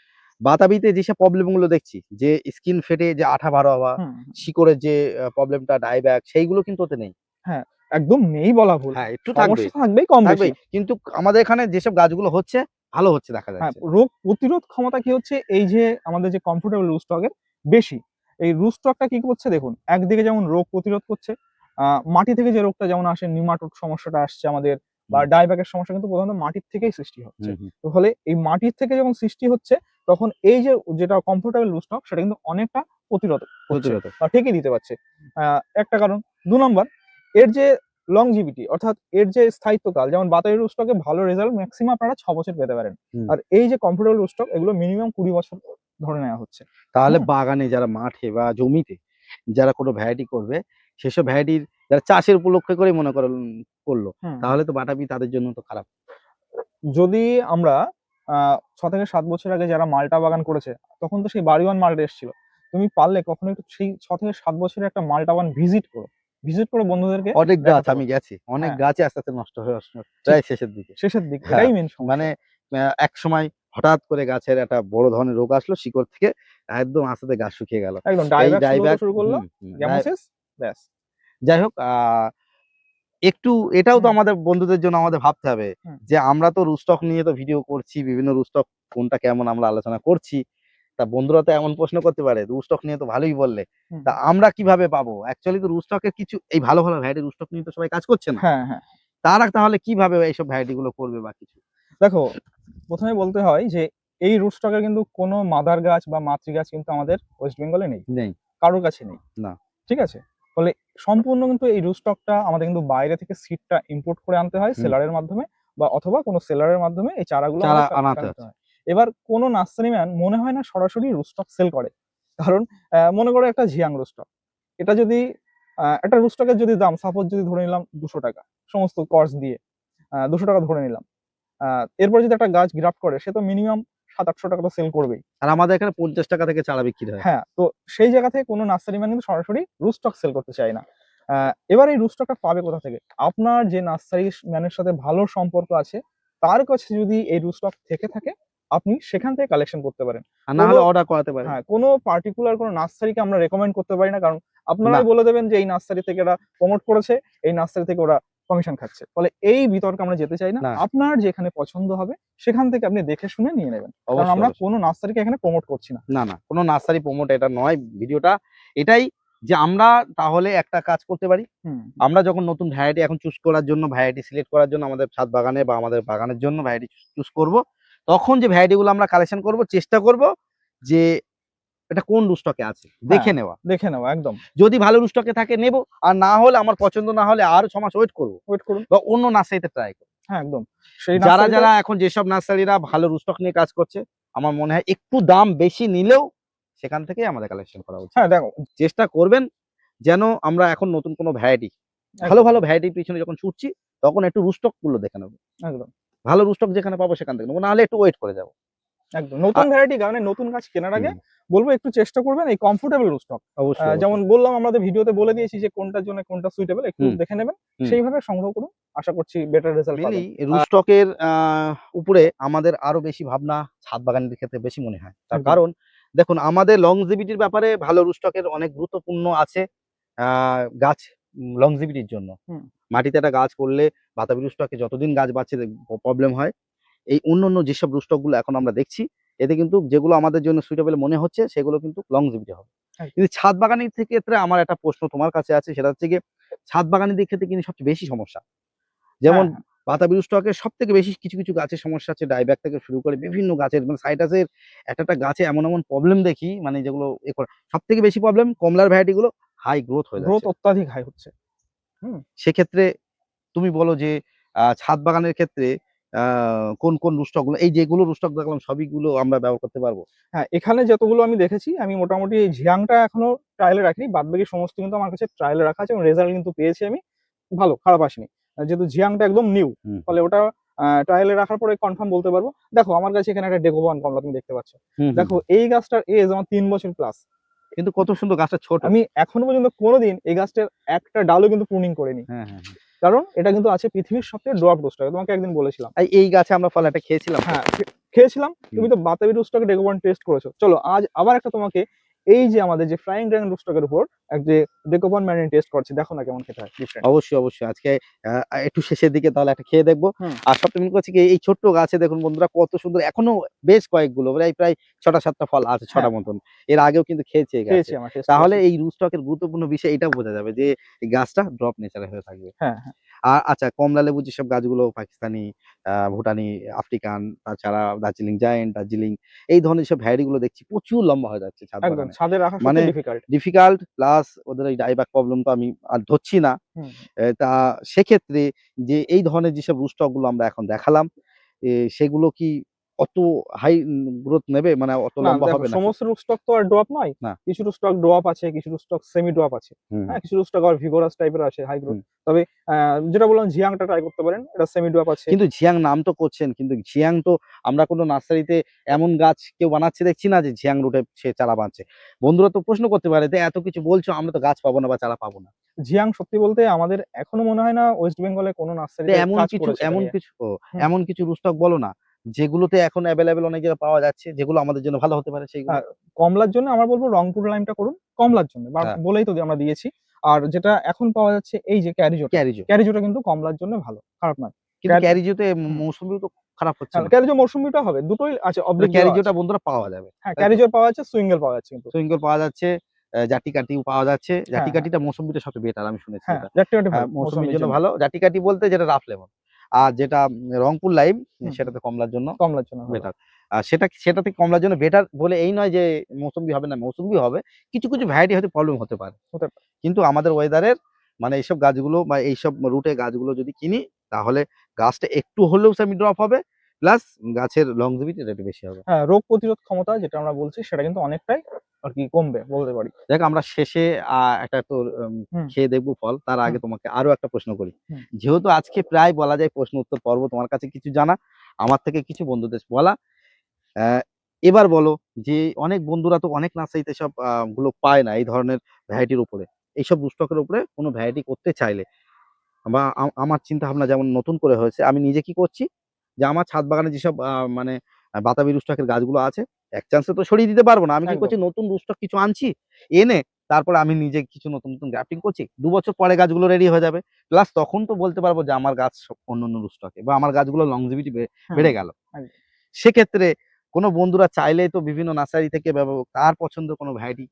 [SPEAKER 1] বাতাবিতে যেসব প্রবলেম গুলো দেখছি যে স্কিন ফেটে যে আঠা বার হওয়া,
[SPEAKER 2] হুম, হুম।
[SPEAKER 1] শিকড়ের যে প্রবলেমটা ডাইব্যাক সেইগুলো কিন্তু ওতে নেই।
[SPEAKER 2] হ্যাঁ, একদম নেই বলা ভুল।
[SPEAKER 1] হ্যাঁ, একটু থাকবেই,
[SPEAKER 2] সমস্যা থাকবেই কম বেশি।
[SPEAKER 1] থাকবেই। কিন্তু আমাদের এখানে যেসব গাছগুলো হচ্ছে, ভালো হচ্ছে দেখা
[SPEAKER 2] হ্যাঁ,
[SPEAKER 1] যাচ্ছে।
[SPEAKER 2] রোগ প্রতিরোধ ক্ষমতা কি হচ্ছে এই যে আমাদের যে কমফোর্টেবল রুস্টকের বেশি। এই রুস্টকটা কি করছে দেখুন, একদিকে যেমন রোগ প্রতিরোধ করছে, মাটি থেকে যে রোগটা যেমন আসে নিমাটোড সমস্যাটা আসছে আমাদের বা
[SPEAKER 1] হুম,
[SPEAKER 2] ডাইব্যাকের সমস্যা কিন্তু প্রধানত মাটির থেকেই সৃষ্টি হচ্ছে।
[SPEAKER 1] হুম, হুম।
[SPEAKER 2] তো ফলে এই মাটির থেকে যখন সৃষ্টি হচ্ছে তখন এই যে যেটা কমফোর্টেবল রুস্টক সেটা কিন্তু অনেকটা প্রতিরোধ করছে
[SPEAKER 1] প্রতিরোধক।
[SPEAKER 2] বা ঠেকিয়ে দিতে পারছে। একটা কারণ। ২ নাম্বার এর যে লংজিভিটি অর্থাৎ এর যে স্থায়িত্বকাল, যেমন বাতাবি রুস্টকে ভালো রেজাল্ট ম্যাক্সিমাম আপনারা ৬ বছর পেতে পারেন।
[SPEAKER 1] হুম।
[SPEAKER 2] আর এই যে কমফোর্টেবল রুস্টক এগুলো মিনিমাম ২০ বছর ধরে নেওয়া হচ্ছে।
[SPEAKER 1] তাহলে
[SPEAKER 2] হুম?
[SPEAKER 1] বাগানে যারা মাঠে বা জমিতে যারা কোনো ভ্যারাইটি করবে, সেসব ভ্যারাইটির যারা চাষের উপলক্ষে করেই মনে করেন করলো,
[SPEAKER 2] হুম, হুম।
[SPEAKER 1] তাহলে তো বাটাবি তাদের জন্য তো খারাপ।
[SPEAKER 2] যদি আমরা ৬ থেকে ৭ বছর আগে যারা মাল্টা বাগান করেছে, তখন তো সেই বাড়িওয়ান মাল্টা এসেছিল। তুমি পারলে কখনো একটু সেই ৬ থেকে ৭ বছরের একটা মাল্টা বাগান ভিজিট করো। ভিজিট করে বন্ধুদেরকে
[SPEAKER 1] অনেক গাছ
[SPEAKER 2] দেখাতে
[SPEAKER 1] আমি
[SPEAKER 2] পারো।
[SPEAKER 1] গেছি। অনেক
[SPEAKER 2] হ্যাঁ,
[SPEAKER 1] গাছই আস্তে, আস্তে নষ্ট হয়ে আসলো
[SPEAKER 2] ঠিক
[SPEAKER 1] প্রায় শেষের দিকে।
[SPEAKER 2] শেষের দিক।
[SPEAKER 1] হ্যাঁ,
[SPEAKER 2] এটাই মেইন
[SPEAKER 1] মানে
[SPEAKER 2] সমস্যা।
[SPEAKER 1] একসময় হঠাৎ করে গাছের একটা বড় ধরনের রোগ আসলো শিকড় থেকে একদম আস্তে, আস্তে গাছ শুকিয়ে গেল।
[SPEAKER 2] একদম
[SPEAKER 1] এই
[SPEAKER 2] ডাইব্যাক শুরু হতে
[SPEAKER 1] ডাইব্যাক
[SPEAKER 2] শুরু করলো,
[SPEAKER 1] হুম, হুম,
[SPEAKER 2] গ্যামোসিস ব্যাস।
[SPEAKER 1] যাই হোক একটু এটাও তো
[SPEAKER 2] হুম,
[SPEAKER 1] আমাদের বন্ধুদের জন্য আমাদের ভাবতে হবে
[SPEAKER 2] হুম,
[SPEAKER 1] যে আমরা তো রুস্টক নিয়ে তো ভিডিও করছি, বিভিন্ন রুস্টক কোনটা কেমন আমরা আলোচনা করছি। তা বন্ধুরা তো এমন প্রশ্ন করতে পারে, রুস্টক নিয়ে তো ভালোই বললে।
[SPEAKER 2] হুম।
[SPEAKER 1] তা আমরা কিভাবে পাবো? অ্যাকচুয়ালি তো রুস্টকের কিছু এই ভালো, ভালো ভ্যারাইটি রুস্টক নিয়ে তো সবাই কাজ করছে না।
[SPEAKER 2] হ্যাঁ, হ্যাঁ।
[SPEAKER 1] তারা তাহলে কিভাবে এইসব ভ্যারাইটি গুলো করবে বা কিছু?
[SPEAKER 2] দেখো ১ম এ বলতে হয় যে এই রুট স্টকের কিন্তু কোনো মাদার গাছ বা মাতৃ গাছ কিন্তু আমাদের ওয়েস্ট বেঙ্গলে নেই,
[SPEAKER 1] নেই।
[SPEAKER 2] কারোর কাছে নেই।
[SPEAKER 1] না।
[SPEAKER 2] ঠিক আছে? ফলে সম্পূর্ণ কিন্তু এই রুট স্টকটা আমাদের কিন্তু বাইরে থেকে সিডটা ইম্পোর্ট করে আনতে হয়
[SPEAKER 1] হুম।
[SPEAKER 2] সেলারের মাধ্যমে, বা অথবা কোনো সেলারের মাধ্যমে এই চারাগুলো
[SPEAKER 1] চারা
[SPEAKER 2] আমাদের
[SPEAKER 1] আনাতে
[SPEAKER 2] আনতে হয়। এবার কোনো নার্সারি ম্যান মনে হয় না সরাসরি রুট স্টক সেল করে। কারণ মনে করো একটা ঝিয়াং রুট স্টক। এটা যদি একটা রুট স্টকের যদি দাম সাপোজ যদি ধরে নিলাম ৳200 সমস্ত কস্ট দিয়ে, ৳200 ধরে নিলাম। এরপর যদি একটা গাছ গ্রাফট করে সে তো মিনিমাম ৳700-800 তো সেল করবেই।
[SPEAKER 1] আর আমাদের এখানে ৳50 থেকে চারা বিক্রি হয়।
[SPEAKER 2] হ্যাঁ, তো সেই জায়গা থেকে কোনো নার্সারি ম্যান কিন্তু সরাসরি রুট স্টক সেল করতে চায় না। এবার এই রুট স্টকটা পাবে কোথা থেকে? আপনার যে নার্সারি ম্যানের সাথে ভালো সম্পর্ক আছে, তার কাছে যদি এই রুট স্টক থেকে থাকে, আপনি সেখান থেকে কালেকশন করতে পারেন।
[SPEAKER 1] আর না
[SPEAKER 2] কোনো
[SPEAKER 1] হলে অর্ডার করাতে পারেন।
[SPEAKER 2] হ্যাঁ, কোনো পার্টিকুলার কোনো নার্সারিকে আমরা রেকমেন্ড করতে পারি না। কারণ
[SPEAKER 1] না।
[SPEAKER 2] আপনারাই বলে দেবেন যে এই নার্সারি থেকে এরা প্রমোট করেছে, এই নার্সারি থেকে ওরা কমিশন খাচ্ছে। ফলে এই বিতর্কে আমরা যেতে চাই না।
[SPEAKER 1] না।
[SPEAKER 2] আপনার যেখানে পছন্দ হবে সেখান থেকে আপনি দেখে শুনে নিয়ে নেবেন। কারণ
[SPEAKER 1] অবশ্যই,
[SPEAKER 2] আমরা
[SPEAKER 1] অবশ্যই।
[SPEAKER 2] কোনো নার্সারিকে এখানে প্রমোট করছি না।
[SPEAKER 1] না, না। কোনো নার্সারি প্রমোট এটা নয় ভিডিওটা। এটাই যে আমরা তাহলে একটা কাজ করতে পারি।
[SPEAKER 2] হুম,
[SPEAKER 1] আমরা যখন নতুন ভ্যারাইটি এখন চুজ করার জন্য, ভ্যারাইটি সিলেক্ট করার জন্য আমাদের ছাদ বাগানে বা আমাদের বাগানের জন্য ভ্যারাইটি চুজ করব। তখন যে ভ্যারাইটি গুলো আমরা কালেকশন করব, চেষ্টা করব যে এটা কোন রুস্টকে আছে
[SPEAKER 2] হ্যাঁ,
[SPEAKER 1] দেখে নেওয়া।
[SPEAKER 2] দেখে নেওয়া একদম।
[SPEAKER 1] যদি ভালো রুস্টকে থাকে নেব। আর না হলে আমার পছন্দ না হলে আরো ৬ মাস ওয়েট করব
[SPEAKER 2] ওয়েট করুন।
[SPEAKER 1] বা অন্য নার্সারিতে ট্রাই করব।
[SPEAKER 2] হ্যাঁ, একদম। সেই
[SPEAKER 1] যারা,
[SPEAKER 2] নার্সারিতে
[SPEAKER 1] যারা এখন যেসব নার্সারিরা ভালো রুস্টক নিয়ে কাজ করছে, আমার মনে হয় একটু দাম বেশি নিলেও সেখান থেকেই আমাদের কালেকশন করা উচিত।
[SPEAKER 2] হ্যাঁ, দেখো
[SPEAKER 1] চেষ্টা করবেন যেন আমরা এখন নতুন কোনো ভ্যারাইটি, ভালো,
[SPEAKER 2] একদম,
[SPEAKER 1] ভালো ভ্যারাইটির পিছনে যখন ছুটছি, তখন একটু রুস্টক গুলো দেখে নেব।
[SPEAKER 2] একদম,
[SPEAKER 1] ভালো রুস্টক যেখানে পাবো সেখান থেকে নেব। না হলে একটু ওয়েট করে যাব।
[SPEAKER 2] একদম। নতুন ভ্যারাইটি কারণে নতুন গাছ কেনার আগে
[SPEAKER 1] হুম,
[SPEAKER 2] বলব একটু চেষ্টা করবেন এই কমফোর্টেবল রুট স্টক।
[SPEAKER 1] অবশ্যই,
[SPEAKER 2] যেমন
[SPEAKER 1] অবশ্যই।
[SPEAKER 2] বললাম আমাদের ভিডিওতে বলে দিয়েছি যে কোনটার জন্য কোনটা সুইটেবল একটু
[SPEAKER 1] হুম,
[SPEAKER 2] দেখে নেবেন।
[SPEAKER 1] হুম।
[SPEAKER 2] সেইভাবে সংগ্রহ করুন। আশা করছি বেটার রেজাল্ট
[SPEAKER 1] মেইনলি
[SPEAKER 2] পাবেন।
[SPEAKER 1] রুস্টকের উপরে আমাদের আরো বেশি ভাবনা ছাদ বাগানের ক্ষেত্রে বেশি মনে হয়। তার
[SPEAKER 2] একদম।
[SPEAKER 1] কারণ দেখুন আমাদের লংজিভিটির ব্যাপারে ভালো রুস্টকের অনেক গুরুত্বপূর্ণ আছে। আ গাছ লংজিভিটির জন্য।
[SPEAKER 2] হুম,
[SPEAKER 1] মাটিতে একটা গাছ করলে বাতাবি রুস্টকে যতদিন গাছ বাঁচে প্রবলেম হয়। এই অন্যান্য যেসব রুস্টক গুলো এখন আমরা দেখছি, এতে কিন্তু যেগুলো আমাদের জন্য সুইটেবল মনে হচ্ছে সেগুলো কিন্তু লংজিভিটি হবে।
[SPEAKER 2] একদম।
[SPEAKER 1] কিন্তু ছাদ বাগানের ক্ষেত্রে আমার একটা প্রশ্ন তোমার কাছে আছে, সেটা হচ্ছে গিয়ে ছাদ বাগানিদের ক্ষেত্রে কিন্তু সবচেয়ে বেশি সমস্যা। যেমন
[SPEAKER 2] হ্যাঁ, হ্যাঁ।
[SPEAKER 1] বাতাবি রুস্টকের সবথেকে বেশি কিছু, কিছু গাছের সমস্যা আছে ডাইব্যাক থেকে শুরু করে বিভিন্ন গাছের মানে সাইটাসের একটা গাছে এমন, এমন প্রবলেম দেখি মানে যেগুলো করে সবথেকে বেশি প্রবলেম কমলার ভ্যারাইটি গুলো হাই গ্রোথ হয়ে
[SPEAKER 2] গ্রোথ
[SPEAKER 1] যাচ্ছে।
[SPEAKER 2] অত্যাধিক হাই হচ্ছে। হুম।
[SPEAKER 1] সেক্ষেত্রে তুমি বলো যে ছাদ বাগানের ক্ষেত্রে আ কোন, কোন রুস্টক গুলো এই যেগুলো রুস্টক দেখলাম সবইগুলো আমরা ব্যবহার করতে পারবো?
[SPEAKER 2] হ্যাঁ, এখানে যতগুলো আমি দেখেছি আমি মোটামুটি এই ঝিয়াংটা এখনো ট্রায়ালে রাখিনি। বাদবাকি সমস্ত কিন্তু আমার কাছে ট্রায়ালে রাখা আছে এবং রেজাল্ট কিন্তু পেয়েছি আমি। ভালো, খারাপ আসেনি। যেহেতু ঝিয়াংটা একদম নিউ,
[SPEAKER 1] হুম,
[SPEAKER 2] ফলে ওটা ট্রায়ালে রাখার পরে কনফার্ম বলতে পারবো। দেখো আমার কাছে এখানে একটা ডেকোবন কমলা তুমি দেখতে পাচ্ছ।
[SPEAKER 1] হুম, হুম,
[SPEAKER 2] দেখো
[SPEAKER 1] হুম।
[SPEAKER 2] এই গাছটার এজ আমার ৩ বছর প্লাস।
[SPEAKER 1] কিন্তু কত সুন্দর গাছটা ছোট।
[SPEAKER 2] আমি এখনো পর্যন্ত কোনোদিন এই গাছটার একটা ডালও কিন্তু প্রুনিং করিনি।
[SPEAKER 1] হ্যাঁ, হ্যাঁ, হ্যাঁ।
[SPEAKER 2] কারণ এটা কিন্তু আছে পৃথিবীর সবথেকে ডোয়ার্ফ রোস্টার। তোমাকে একদিন বলেছিলাম।
[SPEAKER 1] এই গাছে আমরা ফল একটা খেয়েছিলাম তো।
[SPEAKER 2] হ্যাঁ, খেয়েছিলাম।
[SPEAKER 1] হুম।
[SPEAKER 2] তুমি তো বাতাবি রুস্টক ডেকোবন টেস্ট করেছো। চলো আজ আবার একটা তোমাকে এই যে আমাদের যে ফ্লাইং ড্রাগন রুস্টকের উপর যে ডেকোবন ম্যারিন টেস্ট করছি। দেখো না কেমন খেতে হয় ডিফারেন্ট।
[SPEAKER 1] অবশ্যই, অবশ্যই। আজকে একটু শেষের দিকে তাহলে একটা খেয়ে দেখবো।
[SPEAKER 2] হুম,
[SPEAKER 1] আর সবথেকে মেইন কথা হচ্ছে কি এই ছোট্ট গাছে দেখুন বন্ধুরা কত সুন্দর এখনো বেশ কয়েকগুলো প্রায় ৬ টা ৭ টা ফল আছে ৬
[SPEAKER 2] হ্যাঁ,
[SPEAKER 1] টা মতন। এর আগেও কিন্তু খেয়েছি এই গাছে।
[SPEAKER 2] খেয়েছি আমরা টেস্ট
[SPEAKER 1] তাহলে
[SPEAKER 2] করেছি।
[SPEAKER 1] এই রুস্টকের গুরুত্বপূর্ণ বিষয় এটাও বোঝা যাবে যে এই গাছটা ড্রপ নেচার এর হয়ে থাকবে।
[SPEAKER 2] হ্যাঁ, হ্যাঁ,
[SPEAKER 1] আর আচ্ছা কমলা লেবু যেসব গাছগুলো পাকিস্তানি, ভুটানি, আফ্রিকান, তাছাড়া দার্জিলিং জায়ান্ট, দার্জিলিং এই ধরনের যেসব ভ্যারাইটি গুলো দেখছি প্রচুর লম্বা হয়ে যাচ্ছে ছাদ
[SPEAKER 2] একদম
[SPEAKER 1] বাগানে।
[SPEAKER 2] ছাদে রাখা
[SPEAKER 1] মানে
[SPEAKER 2] সত্যি ডিফিকাল্ট।
[SPEAKER 1] ডিফিকাল্ট প্লাস ওদের এই ডাইব্যাক প্রবলেম তো আমি আর ধরছি না।
[SPEAKER 2] হুম।
[SPEAKER 1] তা সেক্ষেত্রে যে এই ধরনের যেসব রুস্টক গুলো আমরা এখন দেখালাম, সেগুলো কি অত হাই গ্রোথ নেবে? মানে অত
[SPEAKER 2] না
[SPEAKER 1] লম্বা
[SPEAKER 2] দেখো
[SPEAKER 1] হবে নাকি?
[SPEAKER 2] সমস্ত রুটস্টক তো আর ডোয়াপ নয়।
[SPEAKER 1] না।
[SPEAKER 2] কিছু রুটস্টক ডোয়াপ আছে, কিছু রুটস্টক সেমি ডোয়াপ আছে।
[SPEAKER 1] হুম, হুম,
[SPEAKER 2] হ্যাঁ? কিছু রুটস্টক আবার ভিগোরাস টাইপের আছে হাই গ্রোথ।
[SPEAKER 1] হুম।
[SPEAKER 2] তবে যেটা বললাম ঝিয়াংটা ট্রাই করতে পারেন। এটা সেমি ডোয়াপ আছে।
[SPEAKER 1] কিন্তু ঝিয়াং নাম তো করছেন, কিন্তু ঝিয়াং তো আমরা কোনো নার্সারিতে এমন গাছ কেউ বানাচ্ছে দেখছি না যে ঝিয়াং রুটে সে চারা বানাচ্ছে। বন্ধুরা তো প্রশ্ন করতে পারে যে এত কিছু বলছো আমরা তো গাছ পাবো না বা চারা পাবো না।
[SPEAKER 2] ঝিয়াং সত্যি বলতে আমাদের এখনো মনে হয় না ওয়েস্ট বেঙ্গলে কোনো
[SPEAKER 1] তো
[SPEAKER 2] নার্সারিতে কাজ করেছে এটা
[SPEAKER 1] এমন
[SPEAKER 2] নিয়ে।
[SPEAKER 1] কিছু
[SPEAKER 2] হুম।
[SPEAKER 1] এমন কিছু রুস্টক বলো না, যেগুলোতে এখন এভেইলেবল অনেক জায়গায় পাওয়া যাচ্ছে, যেগুলো আমাদের জন্য ভালো হতে পারে সেইগুলো?
[SPEAKER 2] হ্যাঁ, কমলার জন্য আমার বলব রংপুর লাইমটা করুন। কমলার জন্য
[SPEAKER 1] হ্যাঁ,
[SPEAKER 2] বলেই তো আমরা দিয়েছি। আর যেটা এখন পাওয়া যাচ্ছে এই যে ক্যারিজোটা।
[SPEAKER 1] ক্যারিজো।
[SPEAKER 2] ক্যারিজোটা কিন্তু কমলার জন্য ভালো। খারাপ নয়।
[SPEAKER 1] কিন্তু
[SPEAKER 2] ক্যার
[SPEAKER 1] ক্যারিজোতে
[SPEAKER 2] হুম।
[SPEAKER 1] মৌসুমিও তো খারাপ হচ্ছে
[SPEAKER 2] হ্যাঁ,
[SPEAKER 1] না।
[SPEAKER 2] ক্যারিজো মৌসুমিটা হবে। দুটোই আছে
[SPEAKER 1] তাহলে
[SPEAKER 2] অবলিক দেওয়া আছে।
[SPEAKER 1] ক্যারিজোটা বন্ধুরা পাওয়া যাবে।
[SPEAKER 2] হ্যাঁ,
[SPEAKER 1] তাই তো?
[SPEAKER 2] ক্যারিজো পাওয়া যাচ্ছে, সুইঙ্গেল পাওয়া যাচ্ছে কিন্তু।
[SPEAKER 1] সুইঙ্গল পাওয়া যাচ্ছে, জাটিকাটিও পাওয়া যাচ্ছে।
[SPEAKER 2] হ্যাঁ, হ্যাঁ,
[SPEAKER 1] জাটিকাটিটা মৌসুম্বিটা সবচেয়ে বেটার আমি শুনেছি
[SPEAKER 2] হ্যাঁ,
[SPEAKER 1] যেটা।
[SPEAKER 2] জ্যাকটিভেটি ভালো
[SPEAKER 1] মৌসুমির
[SPEAKER 2] মৌসুমীর
[SPEAKER 1] জন্য
[SPEAKER 2] জন্য।
[SPEAKER 1] ভালো। জাটিকাটি বলতে যেটা রাফ লেমন। আর যেটা রংপুর লাইম
[SPEAKER 2] হুম,
[SPEAKER 1] সেটা তো কমলার জন্য
[SPEAKER 2] কমলার জন্য ভালো।
[SPEAKER 1] বেটার। সেটাতে কমলার জন্য বেটার বলে এই নয় যে মৌসুম্বি হবে না, মৌসুম্বি হবে, কিছু কিছু ভ্যারাইটি হয়তো প্রবলেম হতে পারে।
[SPEAKER 2] হতে পারে।
[SPEAKER 1] কিন্তু আমাদের ওয়েদারের মানে এইসব গাছগুলো বা এইসব রুটে গাছগুলো যদি কিনি, তাহলে গাছটা একটু হলেও সেমি ড্রপ হবে, প্লাস গাছের লংজিভিটি একটু বেশি হবে।
[SPEAKER 2] হ্যাঁ, রোগ প্রতিরোধ ক্ষমতা যেটা আমরা বলছি সেটা কিন্তু অনেকটাই আর কি কমবে বলতে পারি।
[SPEAKER 1] দেখ আমরা শেষে একটা তোর
[SPEAKER 2] হুম।
[SPEAKER 1] খেয়ে দেখবো ফল, তার আগে
[SPEAKER 2] হুম।
[SPEAKER 1] তোমাকে আরো একটা প্রশ্ন করি।
[SPEAKER 2] হুম।
[SPEAKER 1] যেহেতু আজকে প্রায় বলা যায় প্রশ্ন উত্তর পর্ব, তোমার কাছে কিছু জানা, আমার থেকে কিছু বন্ধুদের বলা, আহ, এবার বলো যে অনেক বন্ধুরা তো অনেক নার্সারিতে সব গুলো পায় না এই ধরনের ভ্যারাইটির উপরে, এইসব রুস্টকের উপরে কোনো ভ্যারাইটি করতে চাইলে, বা আমার চিন্তা ভাবনা যেমন নতুন করে হয়েছে, আমি নিজে কি করছি যে আমার ছাদ বাগানে যেসব মানে বাতাবি রুস্টকের গাছগুলো আছে, এক চান্সে তো সরিয়ে দিতে পারবো না, আমি কি
[SPEAKER 2] একদম।
[SPEAKER 1] করছি নতুন রুস্টক কিছু আনছি, এনে তারপরে আমি নিজে কিছু নতুন নতুন গ্রাফটিং করছি, 2 বছর পরে গাছগুলো রেডি হয়ে যাবে, প্লাস তখন তো বলতে পারবো যে আমার গাছ অন্য অন্য রুস্টকে বা আমার গাছগুলো লংজিভিটি
[SPEAKER 2] হুম।
[SPEAKER 1] বেড়ে গেল।
[SPEAKER 2] একদম।
[SPEAKER 1] সেক্ষেত্রে কোনো বন্ধুরা চাইলেই তো বিভিন্ন নার্সারি থেকে তার পছন্দ কোনো ভ্যারাইটি,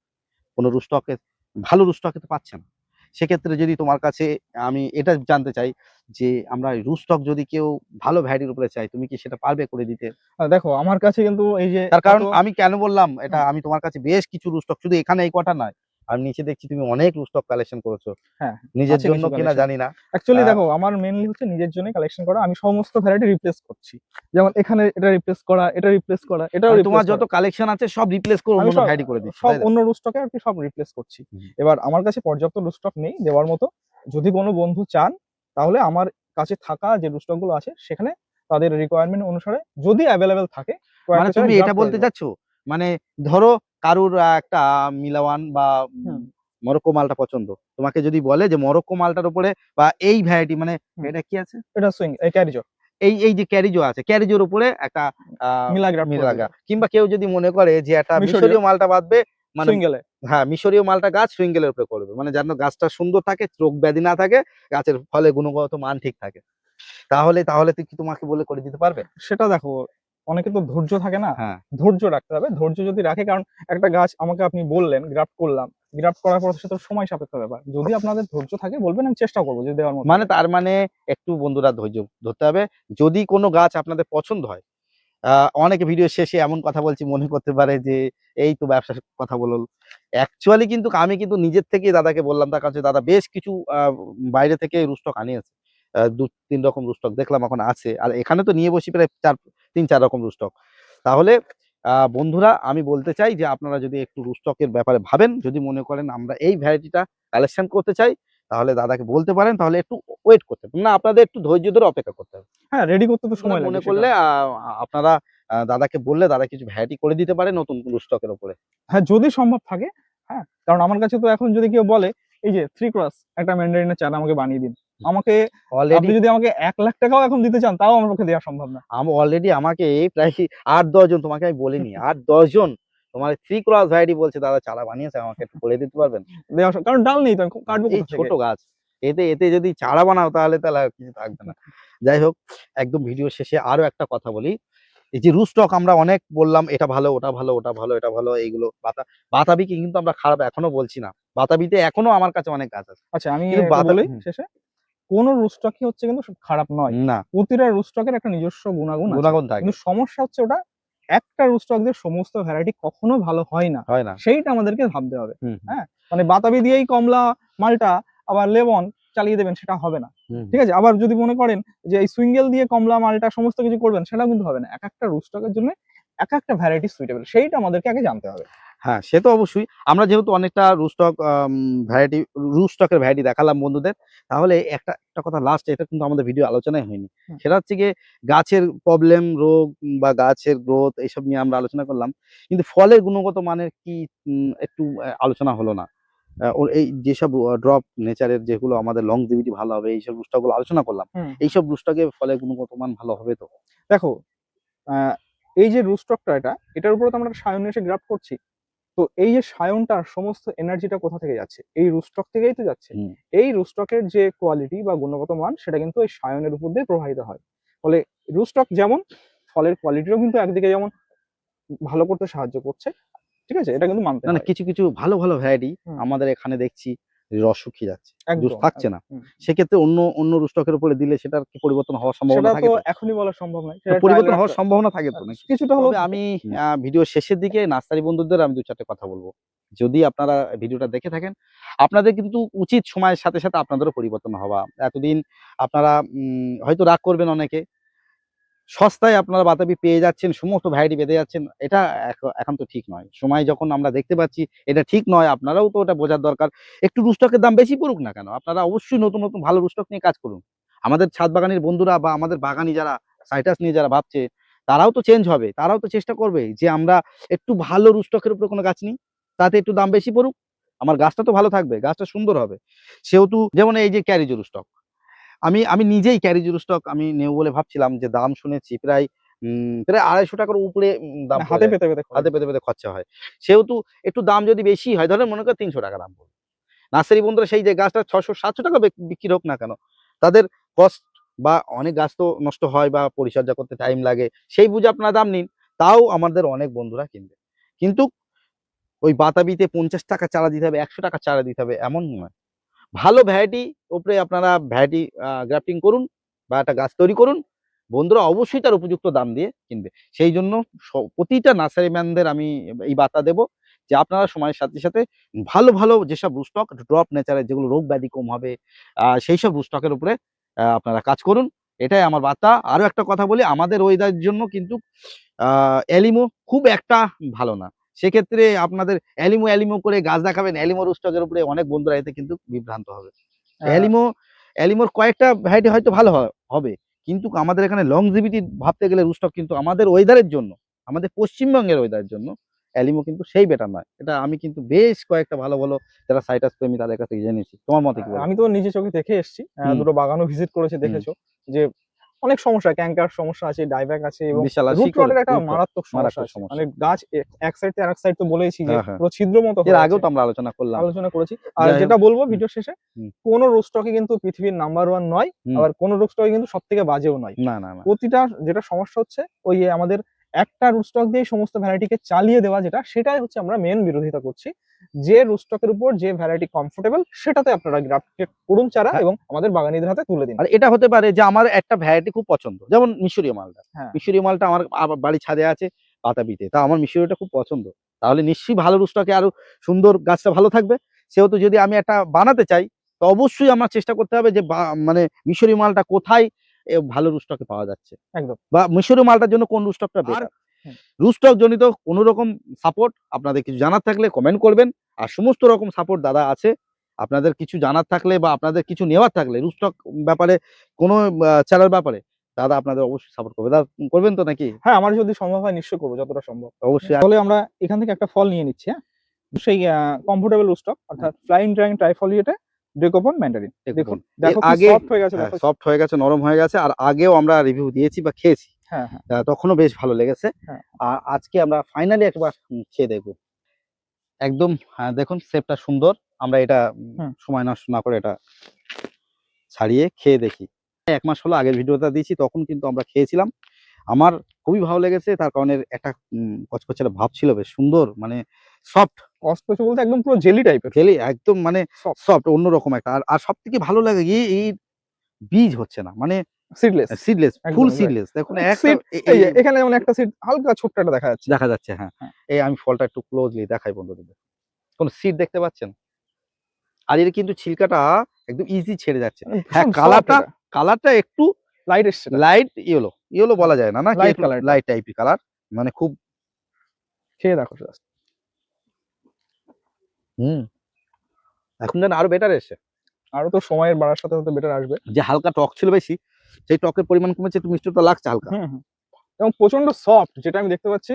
[SPEAKER 1] কোনো রুস্টকে ভালো রুস্টকে তো পাচ্ছে না। সেক্ষেত্রে যদি তোমার কাছে আমি এটা জানতে চাই যে আমরা রুস্টক যদি কেউ ভালো ভ্যারাইটির উপরে চাই, তুমি কি সেটা পারবে করে দিতে?
[SPEAKER 2] দেখো আমার কাছে কিন্তু এই যে
[SPEAKER 1] তার
[SPEAKER 2] এত
[SPEAKER 1] কারণ আমি কেন বললাম এটা,
[SPEAKER 2] হুম।
[SPEAKER 1] আমি তোমার কাছে বেশ কিছু রুস্টক, শুধু এখানে এই কটা নয়, আমি নিচে দেখছি তুমি অনেক রুস্টক কালেকশন করেছো,
[SPEAKER 2] হ্যাঁ,
[SPEAKER 1] নিজের
[SPEAKER 2] আছে
[SPEAKER 1] জন্য
[SPEAKER 2] কিছু
[SPEAKER 1] কিনা
[SPEAKER 2] কালেকশন।
[SPEAKER 1] জানি না।
[SPEAKER 2] অ্যাকচুয়ালি
[SPEAKER 1] আহ,
[SPEAKER 2] দেখো আমার মেইনলি হচ্ছে নিজের জন্যই কালেকশন করা। আমি সমস্ত ভ্যারাইটি রিপ্লেস করছি। যেমন এখানে এটা রিপ্লেস করা, এটা রিপ্লেস করা, এটাও
[SPEAKER 1] মানে
[SPEAKER 2] রিপ্লেস
[SPEAKER 1] তোমার
[SPEAKER 2] করা।
[SPEAKER 1] যত কালেকশন আছে সব রিপ্লেস করে অন্য
[SPEAKER 2] আমি
[SPEAKER 1] অন্য
[SPEAKER 2] সব
[SPEAKER 1] ভ্যারাইটি করে দিচ্ছি,
[SPEAKER 2] সব
[SPEAKER 1] তাই তো?
[SPEAKER 2] অন্য রুস্টকে আর কি সব রিপ্লেস করছি।
[SPEAKER 1] হুম।
[SPEAKER 2] এবার আমার কাছে পর্যাপ্ত রুস্টক নেই দেওয়ার মতো। যদি কোনো বন্ধু চান তাহলে আমার কাছে থাকা যে রুস্টক গুলো আছে সেখানে তাদের রিকোয়ারমেন্ট অনুসারে যদি অ্যাভেলেবেল থাকে
[SPEAKER 1] মানে
[SPEAKER 2] কয়েকটা চারা
[SPEAKER 1] তুমি এটা
[SPEAKER 2] গ্রাফট করে
[SPEAKER 1] বলতে
[SPEAKER 2] দেবো।
[SPEAKER 1] চাচ্ছ, মানে ধরো কারুর একটা মিলাওয়ান বা
[SPEAKER 2] হুম।
[SPEAKER 1] মরক্কো মালটা পছন্দ, তোমাকে যদি বলে যে মরক্কো মালটার উপরে বা এই ভ্যারাইটি মানে
[SPEAKER 2] হুম।
[SPEAKER 1] এটা কি আছে,
[SPEAKER 2] এটা সুইং এই ক্যারিজো
[SPEAKER 1] এই এই যে ক্যারিজো আছে, ক্যারিজোর উপরে একটা
[SPEAKER 2] মিলা গ্রাফট করে
[SPEAKER 1] মিলাগা,
[SPEAKER 2] দিতে
[SPEAKER 1] কিংবা কেউ যদি মনে করে যে একটা
[SPEAKER 2] মিশরীয়
[SPEAKER 1] মিশরীয় মালটা বাঁধবে, মানে
[SPEAKER 2] সুইঙ্গেলে।
[SPEAKER 1] হ্যাঁ মিশরীয় মালটা গাছ সুইঙ্গেলের উপরে করবে, মানে যেন গাছটা সুন্দর থাকে, রোগ ব্যাধি না থাকে, গাছের ফলে গুণগত মান ঠিক থাকে, তাহলে তাহলে তুই কি তোমাকে বলে করে দিতে পারবে?
[SPEAKER 2] সেটা দেখো অনেকে তো ধৈর্য থাকে না,
[SPEAKER 1] হ্যাঁ,
[SPEAKER 2] ধৈর্য রাখতে হবে। ধৈর্য যদি রাখে, কারণ একটা গাছ আমাকে আপনি বললেন গ্রাফট করলাম, গ্রাফট করার পর সেটা সময় সাপেক্ষ ব্যাপার। যদি আপনাদের ধৈর্য থাকে বলবেন, আমি চেষ্টা করবো যদি দেওয়ার মতো
[SPEAKER 1] মানে
[SPEAKER 2] হয়।
[SPEAKER 1] তার মানে একটু বন্ধুরা ধৈর্য ধরতে হবে, যদি কোনো গাছ আপনাদের পছন্দ হয়। অনেকে ভিডিও শেষে এমন কথা বলছি মনে করতে পারে যে এই তো ব্যবসার কথা বলল, অ্যাকচুয়ালি কিন্তু আমি কিন্তু নিজের থেকেই দাদাকে বললাম, তার কাছে দাদা বেশ কিছু বাইরে থেকে রুস্টক আনিয়েছে, 2-3 রকম রুস্টক দেখলাম এখন আছে, আর এখানে তো নিয়ে বসি প্রায় 3-4 রকম রুস্টক। তাহলে বন্ধুরা আমি বলতে চাই যে আপনারা যদি একটু রুস্টকের ব্যাপারে ভাবেন, যদি মনে করেন আমরা এই ভ্যারাইটিটা কালেকশন করতে চাই, তাহলে দাদাকে বলতে পারেন, তাহলে একটু ওয়েট করতে হবে না, আপনাদের একটু ধৈর্য ধরে অপেক্ষা করতে হবে।
[SPEAKER 2] হ্যাঁ, রেডি করতে তো
[SPEAKER 1] বন্ধুরা
[SPEAKER 2] সময়
[SPEAKER 1] মনে
[SPEAKER 2] লাগবে সেটা।
[SPEAKER 1] করলে আপনারা দাদাকে বললে দাদা কিছু ভ্যারাইটি করে দিতে পারে নতুন রুস্টকের উপরে।
[SPEAKER 2] হ্যাঁ, যদি সম্ভব থাকে। হ্যাঁ, কারণ আমার কাছে তো এখন যদি কেউ বলে এই যে 3 ক্রস একটা ম্যান্ডারিনের চারা আমাকে বানিয়ে দিন, আমাকে আপনি
[SPEAKER 1] অলরেডি
[SPEAKER 2] যদি আমাকে 1,00,000 টাকাও এখন দিতে চান তাও আমার পক্ষে দেওয়া সম্ভব না।
[SPEAKER 1] অলরেডি আমাকে প্রায় 8-10 জন, তোমাকে আমি বলিনি, 8-10 জন তোমার 3 ক্রস ভ্যারাইটি বলছে দাদা চারা বানিয়েছে, আমাকে একটু করে দিতে পারবেন?
[SPEAKER 2] কারণ ডাল নেই তো আমি কাটবো
[SPEAKER 1] এই
[SPEAKER 2] কোথা থেকে?
[SPEAKER 1] ছোট গাছ, এতে এতে যদি চারা বানাও তাহলে তাহলে আর কিছু থাকবে না। যাই হোক, একদম ভিডিও শেষে আরো একটা কথা বলি, এই যে রুস্টক আমরা অনেক বললাম এটা ভালো ওটা ভালো ওটা ভালো এটা ভালো, এইগুলো বাতাবিকে কিন্তু আমরা খারাপ এখনো বলছি না, বাতাবিতে এখনো আমার কাছে অনেক গাছ আছে,
[SPEAKER 2] আচ্ছা, আমি
[SPEAKER 1] কিন্তু
[SPEAKER 2] একটু বলি শেষে, কোন রুস্টকই হচ্ছে কিন্তু খারাপ নয়।
[SPEAKER 1] না,
[SPEAKER 2] প্রতিটা রুস্টকের একটা নিজস্ব গুণাগুণ আছে।
[SPEAKER 1] গুণাগুণ থাকে,
[SPEAKER 2] কিন্তু সমস্যা হচ্ছে ওটা একটা রুস্টক দিয়ে সমস্ত ভ্যারাইটি কখনো ভালো হয় না।
[SPEAKER 1] হয় না।
[SPEAKER 2] সেইটা আমাদেরকে ভাবতে হবে।
[SPEAKER 1] হুম হুম
[SPEAKER 2] হ্যাঁ? মানে বাতাবি দিয়েই কমলা, মাল্টা আবার লেমন চালিয়ে দেবেন সেটা হবে না।
[SPEAKER 1] হুম।
[SPEAKER 2] ঠিক আছে? আবার যদি মনে করেন যে এই সুইঙ্গেল দিয়ে কমলা, মাল্টা সমস্ত কিছু করবেন সেটাও কিন্তু হবে না। একেকটা রুস্টকের জন্য একেকটা ভ্যারাইটি সুইটেবল। সেইটা আমাদেরকে আগে জানতে হবে।
[SPEAKER 1] হ্যাঁ, সে তো অবশ্যই। আমরা যেহেতু অনেকটা ভ্যারাইটি রুস্টকের ভ্যারাইটি দেখালাম বন্ধুদের, তাহলে একটা একটা কথা লাস্ট, এটা কিন্তু আমাদের ভিডিও আলোচনাই হয়নি।
[SPEAKER 2] হুম।
[SPEAKER 1] সেটা হচ্ছে গিয়ে গাছের প্রবলেম, রোগ বা গাছের গ্রোথ এইসব নিয়ে আমরা আলোচনা করলাম। কিন্তু ফলের গুণগত মানের কি একটু আলোচনা হলো না। ওর এই যেসব ড্রপ নেচারের যেগুলো আমাদের লংজিভিটি ভালো হবে এইসব রুস্টকগুলো আলোচনা করলাম।
[SPEAKER 2] হুম।
[SPEAKER 1] এইসব রুস্টকে ফলের গুণগত মান ভালো হবে তো?
[SPEAKER 2] দেখো, আ এই যে রুস্টকটা এটার উপরে তো আমরা সায়ন এসে গ্রাফট করছি। তো এই যে সায়নটার সমস্ত এনার্জিটা কোথা থেকে যাচ্ছে? এই রুস্টক থেকেই তো যাচ্ছে।
[SPEAKER 1] হুম।
[SPEAKER 2] এই রুস্টকের যে কোয়ালিটি বা গুণগত মান সেটা কিন্তু এই সায়নের উপর দিয়ে প্রবাহিত হয়। ফলে রুস্টক যেমন ফলের কোয়ালিটিও কিন্তু একদিকে যেমন ভালো করতে সাহায্য করছে। ঠিক আছে? এটা কিন্তু মানতে
[SPEAKER 1] না, না,
[SPEAKER 2] হয়।
[SPEAKER 1] কিছু, কিছু ভালো, ভালো ভ্যারাইটি
[SPEAKER 2] হুম।
[SPEAKER 1] আমাদের এখানে দেখছি রস শুকিয়ে যাচ্ছে, জুস
[SPEAKER 2] একদম
[SPEAKER 1] থাকছে না।
[SPEAKER 2] হুম।
[SPEAKER 1] সেক্ষেত্রে অন্য অন্য রুস্টকের উপরে দিলে সেটার কি পরিবর্তন হওয়ার সম্ভাবনা
[SPEAKER 2] সেটা
[SPEAKER 1] থাকে
[SPEAKER 2] তো
[SPEAKER 1] তো?
[SPEAKER 2] এখনই বলা সম্ভব নয়,
[SPEAKER 1] তো
[SPEAKER 2] সেটা
[SPEAKER 1] পরিবর্তন
[SPEAKER 2] ট্রায়াল
[SPEAKER 1] হওয়ার সম্ভাবনা থাকে তো নাকি?
[SPEAKER 2] কিছুটা হলেও
[SPEAKER 1] তবে
[SPEAKER 2] থাকে।
[SPEAKER 1] আমি ভিডিও শেষের দিকে নার্সারি বন্ধুদের আমি ২-৪ টে কথা বলবো। যদি আপনারা ভিডিওটা দেখে থাকেন, আপনাদের কিন্তু উচিত সময়ের সাথে, সাথে আপনাদেরও পরিবর্তন হওয়া। এতদিন আপনারা হয়তো রাগ করবেন অনেকে। সস্তায় আপনারা বাতাবি পেয়ে যাচ্ছেন, সমস্ত ভ্যারাইটি পেতে যাচ্ছেন। এটা এখন তো ঠিক নয়। সময় যখন আমরা দেখতে পাচ্ছি এটা ঠিক নয়, আপনারাও তো ওটা বোঝার দরকার। একটু রুস্টকের দাম বেশি পড়ুক না কেন? আপনারা অবশ্যই নতুন, নতুন ভালো রুস্টক নিয়ে কাজ করুন। আমাদের ছাদ বাগানের বন্ধুরা বা আমাদের বাগানি যারা সাইটাস নিয়ে যারা ভাবছে, তারাও তো চেঞ্জ হবে। তারাও তো চেষ্টা করবে যে আমরা একটু ভালো রুস্টকের উপরে কোনো গাছ নিই। তাতে একটু দাম বেশি পড়ুক। আমার গাছটা তো ভালো থাকবে, গাছটা সুন্দর হবে। সেহেতু যেমন এই যে ক্যারিজো রুস্টক। আমি আমি নিজেই ক্যারিজোর স্টক আমি নেব বলে ভাবছিলাম, যে দাম শুনেছি প্রায় ৳২৫০ উপরে দাম
[SPEAKER 2] মানে
[SPEAKER 1] পড়ে
[SPEAKER 2] হাতে
[SPEAKER 1] যায়।
[SPEAKER 2] পেতে পেতে খরচ
[SPEAKER 1] হাতে পেতে, পেতে খরচা হয়। সেহেতু একটু দাম যদি বেশি হয়, ধরেন মনে করেন ৳৩০০ দাম পড়বে। নার্সারি বন্ধুরা সেই যে গাছটা ৳৬০০-৭০০ বিক্রি হোক না কেন, তাদের কস্ট বা অনেক গাছ তো নষ্ট হয় বা পরিচর্যা করতে টাইম লাগে। সেই বুঝে আপনারা দাম নিন। তাও আমাদের অনেক বন্ধুরা কিনবে। কিন্তু ওই বাতাবিতে ৳৫০ চারা দিতে হবে, ৳১০০ চারা দিতে হবে এমন নয়। ভালো ভ্যারাইটি উপরে আপনারা ভ্যারাইটি গ্রাফটিং করুন বা একটা গাছ তৈরি করুন। বন্ধুরা অবশ্যই তার উপযুক্ত দাম দিয়ে কিনবে। সেই জন্য প্রতিটা নার্সারি ম্যানদের আমি এই বার্তা দেব যে আপনারা সময়ের সাথে, সাথে ভালো, ভালো যেসব রুস্টক ড্রপ নেচারের যেগুলো রোগ ব্যাধি কম হবে, সেইসব রুস্টকের উপরে আপনারা কাজ করুন। এটাই আমার বার্তা। আরো একটা কথা বলি, আমাদের ওয়েদারের জন্য কিন্তু এলিমো খুব একটা ভালো না। সেক্ষেত্রে আপনাদের এলিমো করে গাছ দেখাবেন, এলিমো রুস্টকের উপরে অনেক বন্ধুরা এতে কিন্তু বিভ্রান্ত হবে।
[SPEAKER 2] আহ,
[SPEAKER 1] এলিমো এলিমোর কয়েকটা ভ্যারাইটি হয়তো ভালো হবে। কিন্তু আমাদের এখানে লংজিভিটি ভাবতে গেলে রুস্টক কিন্তু আমাদের ওয়েদারের জন্য, আমাদের পশ্চিমবঙ্গের ওয়েদারের জন্য এলিমো কিন্তু সেই বেটার নয়। এটা আমি কিন্তু বেশ কয়েকটা ভালো, ভালো যারা সাইটাস প্রেমী তাদের কাছ থেকে জেনেছি। তোমার মতে কি বলো?
[SPEAKER 2] আমি তো নিজে চোখে দেখে এসেছি,
[SPEAKER 1] হুম,
[SPEAKER 2] দুটো বাগানও ভিজিট করেছি,
[SPEAKER 1] হুম।
[SPEAKER 2] দেখেছো যে অনেক সমস্যা, ক্যাঙ্কার সমস্যা আছে, ডাইব্যাক আছে এবং
[SPEAKER 1] বিশাল আর
[SPEAKER 2] রুট
[SPEAKER 1] শিকড়ের
[SPEAKER 2] রটের একটা
[SPEAKER 1] রুট রট
[SPEAKER 2] মারাত্মক সমস্যা
[SPEAKER 1] মারাত্মক
[SPEAKER 2] আছে। মানে
[SPEAKER 1] সমস্যা।
[SPEAKER 2] গাছ এক সাইড থেকে আরেক সাইড তো বলেইছি যে
[SPEAKER 1] হ্যাঁ, হ্যাঁ।
[SPEAKER 2] পুরো ছিদ্র মতো
[SPEAKER 1] এর
[SPEAKER 2] হয়ে
[SPEAKER 1] আগেও
[SPEAKER 2] আছে।
[SPEAKER 1] তো আমরা আলোচনা করলাম।
[SPEAKER 2] আলোচনা করেছি। আর
[SPEAKER 1] যাই হোক।
[SPEAKER 2] যেটা বলবো
[SPEAKER 1] হুম,
[SPEAKER 2] ভিডিও শেষে,
[SPEAKER 1] হুম,
[SPEAKER 2] কোন রুস্টকই কিন্তু পৃথিবীর নাম্বার 1 নয়।
[SPEAKER 1] হুম।
[SPEAKER 2] আবার কোন রুস্টকই কিন্তু সবথেকে বাজেও নয়।
[SPEAKER 1] না, না, না।
[SPEAKER 2] প্রতিটা যেটা সমস্যা হচ্ছে ওই যে আমাদের একটা রুস্টক দিয়েই সমস্ত ভ্যারাইটিকে চালিয়ে দেওয়া, সেটাই হচ্ছে আমরা মেন বিরোধিতা করছি। যে রুস্টকের উপর যে ভ্যারাইটি কমফোর্টেবল সেটাতে আপনারা গ্রাফট করুন চারা
[SPEAKER 1] হ্যাঁ,
[SPEAKER 2] এবং আমাদের বাগানীদের হাতে তুলে দিন।
[SPEAKER 1] আর এটা হতে পারে যে আমার একটা ভ্যারাইটি খুব পছন্দ। যেমন মিশরীয় মালটা।
[SPEAKER 2] হ্যাঁ,
[SPEAKER 1] মিশরীয় মালটা আমার বাড়ির ছাদে আছে বাতাবিতে। তা আমার মিশরীয়টা খুব পছন্দ। তাহলে নিশ্চয়ই ভালো রুস্টকে আরো সুন্দর গাছটা ভালো থাকবে। সেহেতু যদি আমি একটা বানাতে চাই, তো অবশ্যই আমার চেষ্টা করতে হবে যে মানে মিশরীয় মালটা কোথায় ভালো রুস্টকে পাওয়া যাচ্ছে।
[SPEAKER 2] একদম।
[SPEAKER 1] বা মিশরীয় মালটার জন্য কোন রুস্টকটা
[SPEAKER 2] আর
[SPEAKER 1] বেটার।
[SPEAKER 2] হুম,
[SPEAKER 1] রুস্টক জনিত কোনো রকম সাপোর্ট আপনাদের কিছু জানার থাকলে কমেন্ট করবেন। আর সমস্ত রকম সাপোর্ট দাদা আছে। আপনাদের কিছু জানার থাকলে বা আপনাদের কিছু নেওয়ার থাকলে রুস্টক ব্যাপারে কোনো চারার ব্যাপারে দাদা আপনাদের অবশ্যই সাপোর্ট করবে। দাদা করবেন তো নাকি?
[SPEAKER 2] হ্যাঁ, আমার যদি সম্ভব হয় নিশ্চয়ই করবো যতটা সম্ভব।
[SPEAKER 1] অবশ্যই।
[SPEAKER 2] তাহলে আমরা এখান থেকে একটা ফল নিয়ে নিচ্ছি, হ্যাঁ? সেই কমফোর্টেবল রুস্টক
[SPEAKER 1] হুম,
[SPEAKER 2] অর্থাৎ ফ্লাইং ড্রাগন ট্রাইফলিয়েটে ডেকোপন ম্যান্ডারিন।
[SPEAKER 1] দেখুন
[SPEAKER 2] দেখুন,
[SPEAKER 1] এর
[SPEAKER 2] দেখো কি
[SPEAKER 1] আগে
[SPEAKER 2] সফট হয়ে গেছে, দেখো।
[SPEAKER 1] সফট হয়ে গেছে, নরম হয়ে গেছে। আর আগেও আমরা রিভিউ দিয়েছি বা খেয়েছি।
[SPEAKER 2] হ্যাঁ, হ্যাঁ,
[SPEAKER 1] তখনও বেশ ভালো লেগেছে।
[SPEAKER 2] হ্যাঁ।
[SPEAKER 1] আর আজকে আমরা ফাইনালি একবার খেয়ে দেখব। একদম হ্যাঁ, দেখুন শেপটা সুন্দর। আমরা এটা
[SPEAKER 2] হুম।
[SPEAKER 1] সময় নষ্ট না করে এটা ছাড়িয়ে খেয়ে দেখি। ১ মাস হলো আগের ভিডিওটা দিয়েছি, তখন কিন্তু আমরা খেয়েছিলাম। আমার খুবই ভালো লেগেছে। তার কারণ এর একটা কচকচে একটা ভাব ছিল, বেশ সুন্দর মানে সফট।
[SPEAKER 2] কসকসে বলতে একদম পুরো জেলি টাইপের,
[SPEAKER 1] জেলি একদম মানে
[SPEAKER 2] সফট,
[SPEAKER 1] সফট অন্যরকম একটা। আর সবথেকে ভালো লাগে এই বীজ হচ্ছে না। মানে
[SPEAKER 2] সিডলেস।
[SPEAKER 1] সিডলেস,
[SPEAKER 2] একদম,
[SPEAKER 1] ফুল
[SPEAKER 2] এক্সাক্টলি।
[SPEAKER 1] সিডলেস। দেখুন
[SPEAKER 2] অনেক
[SPEAKER 1] একটা
[SPEAKER 2] সিড, এই
[SPEAKER 1] এই
[SPEAKER 2] যে এখানে যেমন একটা সিড হালকা ছোট্ট একটা দেখা যাচ্ছে।
[SPEAKER 1] দেখা যাচ্ছে, হ্যাঁ।
[SPEAKER 2] হ্যাঁ,
[SPEAKER 1] এই আমি ফলটা একটু ক্লোজলি দেখাই বন্ধুদের। কোন সিড দেখতে পাচ্ছেন? আর এর কিন্তু ছিলকাটা একদম ইজি ছেড়ে যাচ্ছে।
[SPEAKER 2] মানে
[SPEAKER 1] হ্যাঁ,
[SPEAKER 2] ভীষণ সফট
[SPEAKER 1] কালারটা
[SPEAKER 2] এটা।
[SPEAKER 1] কালারটা একটু
[SPEAKER 2] লাইট এসছে এটা।
[SPEAKER 1] লাইট ইয়েলো, ইয়েলো
[SPEAKER 2] হ্যাঁ,
[SPEAKER 1] বলা যায় না, নাকি
[SPEAKER 2] লাইট
[SPEAKER 1] একটু
[SPEAKER 2] কালার এটা।
[SPEAKER 1] লাইট টাইপের কালার। মানে খুব
[SPEAKER 2] খেয়ে দেখো জাস্ট।
[SPEAKER 1] হুম, এখন যেন আরো বেটার এসছে।
[SPEAKER 2] আরো তো সময়ের বাড়ার সাথে, সাথে বেটার আসবে।
[SPEAKER 1] যে হালকা টক ছিল বেশি, সেই টকের পরিমাণ কমেছে, একটু মিষ্টতা লাগছে হালকা।
[SPEAKER 2] হুম, হুম। এবং প্রচন্ড সফট যেটা আমি দেখতে পাচ্ছি।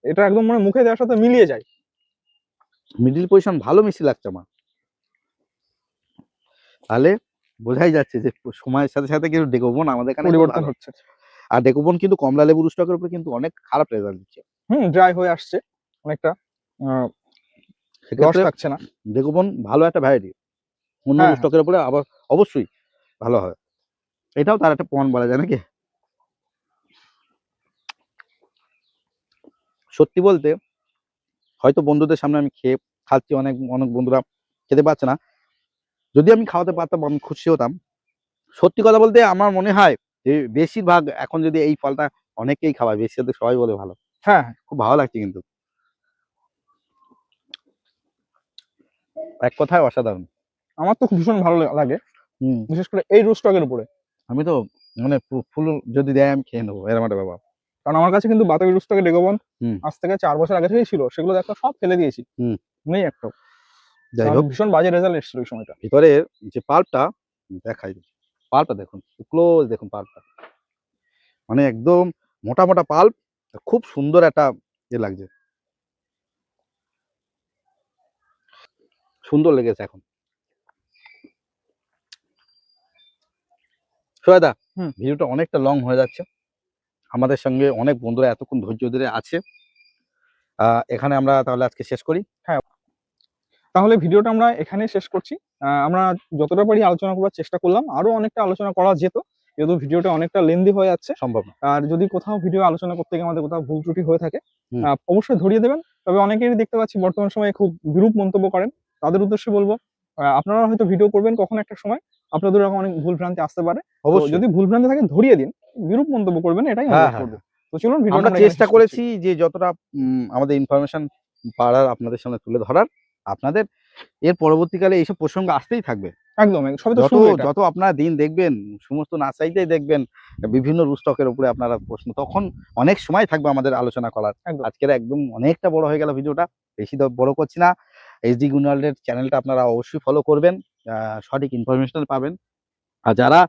[SPEAKER 2] এটা একদম মানে মুখে দেওয়ার সাথে মিলিয়ে যায়।
[SPEAKER 1] মিডল পজিশন ভালো মিষ্টি লাগছে আমার। তাহলে বোঝাই যাচ্ছে যে সময়ের সাথে, সাথে কিন্তু ডেকোবন আমাদের এখানে খুব
[SPEAKER 2] পরিবর্তন
[SPEAKER 1] ভালো।
[SPEAKER 2] হচ্ছে।
[SPEAKER 1] আর ডেকোবন কিন্তু কমলা লেবুর স্টকের উপরে কিন্তু অনেক খারাপ রেজাল্ট দিচ্ছে।
[SPEAKER 2] ড্রাই হয়ে আসছে অনেকটা। আ রস
[SPEAKER 1] সেক্ষেত্রে
[SPEAKER 2] থাকছে না।
[SPEAKER 1] ডেকোবন ভালো একটা ভ্যারাইটি। অন্য
[SPEAKER 2] হ্যাঁ, হ্যাঁ।
[SPEAKER 1] স্টকের উপরে আবার অবশ্যই ভালো হয়। এটাও তার একটা প্রমাণ বলা যায় নাকি? সত্যি বলতে হয়তো বন্ধুদের সামনে আমি খাচ্ছি, অনেক বন্ধুরা খেতে পারছে না। যদি আমি খাওয়াতে পারতাম আমি খুশি হতাম। সত্যি কথা বলতে আমার মনে হয় যে বেশিরভাগ এখন যদি এই ফলটা অনেকেই খাওয়ায়, বেশি হতে সবাই বলে ভালো।
[SPEAKER 2] হ্যাঁ, হ্যাঁ।
[SPEAKER 1] খুব ভালো লাগছে কিন্তু। এক কথায় অসাধারণ।
[SPEAKER 2] আমার তো ভীষণ ভালো লাগে,
[SPEAKER 1] হুম।
[SPEAKER 2] বিশেষ করে এই রুস্টকের উপরে।
[SPEAKER 1] আমি তো মানে ফুল যদি দেয় আমি খেয়ে নেবো এরকম একটা ব্যাপার।
[SPEAKER 2] কারণ আমার কাছে কিন্তু বাতাবি রুস্টকের ডেগোবন
[SPEAKER 1] হুম।
[SPEAKER 2] আজ থেকে ৪ বছর আগে থেকেই ছিল। সেগুলো দেখো সব ফেলে দিয়েছি।
[SPEAKER 1] হুম।
[SPEAKER 2] নেই একটাও।
[SPEAKER 1] যাই
[SPEAKER 2] কারণ
[SPEAKER 1] হোক,
[SPEAKER 2] ভীষণ বাজে রেজাল্ট এসেছিল ওই সময়টা।
[SPEAKER 1] ভিতরের যে পাল্পটা দেখাই, পাল্পটা দেখুন, ক্লোজ দেখুন পাল্পটা। মানে একদম মোটা, মোটা পাল্প, খুব সুন্দর একটা লাগছে। সুন্দর লেগেছে এখন। সোহেদা,
[SPEAKER 2] হুম।
[SPEAKER 1] ভিডিওটা অনেকটা লং হয়ে যাচ্ছে। আমাদের সঙ্গে অনেক বন্ধুরা এতক্ষণ ধৈর্য ধরে আছে। এখানে আমরা তাহলে আজকে শেষ করি।
[SPEAKER 2] হ্যাঁ, তাহলে ভিডিওটা আমরা এখানেই শেষ করছি। আমরা যতটা পারি আলোচনা করার চেষ্টা করলাম। আরো অনেকটা আলোচনা করা যেত। যেহেতু ভিডিওটা অনেকটা লেন্দি হয়ে যাচ্ছে।
[SPEAKER 1] সম্ভব না।
[SPEAKER 2] আর যদি কোথাও ভিডিও আলোচনা করতে গিয়ে আমাদের কোথাও ভুল ত্রুটি হয়ে থাকে,
[SPEAKER 1] হুম।
[SPEAKER 2] অবশ্যই ধরিয়ে দেবেন। তবে অনেকেরই দেখতে পাচ্ছি বর্তমান সময়ে খুব বিরূপ মন্তব্য করেন। তাদের উদ্দেশ্যে বলব, আপনারা হয়তো ভিডিও করবেন কখনো একটা সময়, আপনাদের এরকম অনেক ভুল ভ্রান্তি আসতে পারে। তো
[SPEAKER 1] অবশ্যই।
[SPEAKER 2] যদি ভুল ভ্রান্তি থাকে ধরিয়ে দিন। বিরূপ মন্তব্য করবেন না, এটাই
[SPEAKER 1] হ্যাঁ,
[SPEAKER 2] অনুরোধ
[SPEAKER 1] হ্যাঁ,
[SPEAKER 2] করব।
[SPEAKER 1] হ্যাঁ।
[SPEAKER 2] তো চলুন ভিডিওটা
[SPEAKER 1] আমরা
[SPEAKER 2] আমরা এখানে
[SPEAKER 1] চেষ্টা
[SPEAKER 2] শেষ করছি।
[SPEAKER 1] করেছি যে যতটা আমাদের ইনফরমেশন পাড়ার আপনাদের সামনে তুলে ধরার। আপনাদের এর পরবর্তীকালে এইসব প্রসঙ্গ আসতেই থাকবে।
[SPEAKER 2] একদম, সবে তো
[SPEAKER 1] যত
[SPEAKER 2] শুরু এটা।
[SPEAKER 1] যত আপনারা দিন দেখবেন, সমস্ত নার্সারিতেই দেখবেন বিভিন্ন রুস্টকের উপরে আপনারা প্রশ্ন, তখন অনেক সময় থাকবে আমাদের আলোচনা করার।
[SPEAKER 2] একদম।
[SPEAKER 1] আজকের একদম অনেকটা বড় হয়ে গেল ভিডিওটা, বেশি বড় করছি না। এইচডি গুণওয়ার্ল্ডের চ্যানেলটা আপনারা অবশ্যই ফলো করবেন, সঠিক ইনফরমেশন পাবেন। আর যারা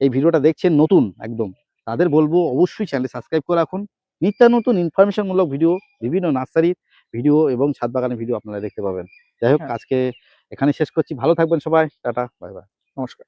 [SPEAKER 1] এই ভিডিওটা দেখছেন নতুন একদম, তাদের বলবো অবশ্যই চ্যানেল সাবস্ক্রাইব করে রাখুন। নিত্য নতুন ইনফরমেশনমূলক ভিডিও, বিভিন্ন নার্সারির ভিডিও এবং ছাদ বাগানের ভিডিও আপনারা দেখতে পাবেন। যাই হোক,
[SPEAKER 2] হ্যাঁ,
[SPEAKER 1] আজকে এখানে শেষ করছি। ভালো থাকবেন সবাই। Tata, bye bye.
[SPEAKER 2] নমস্কার।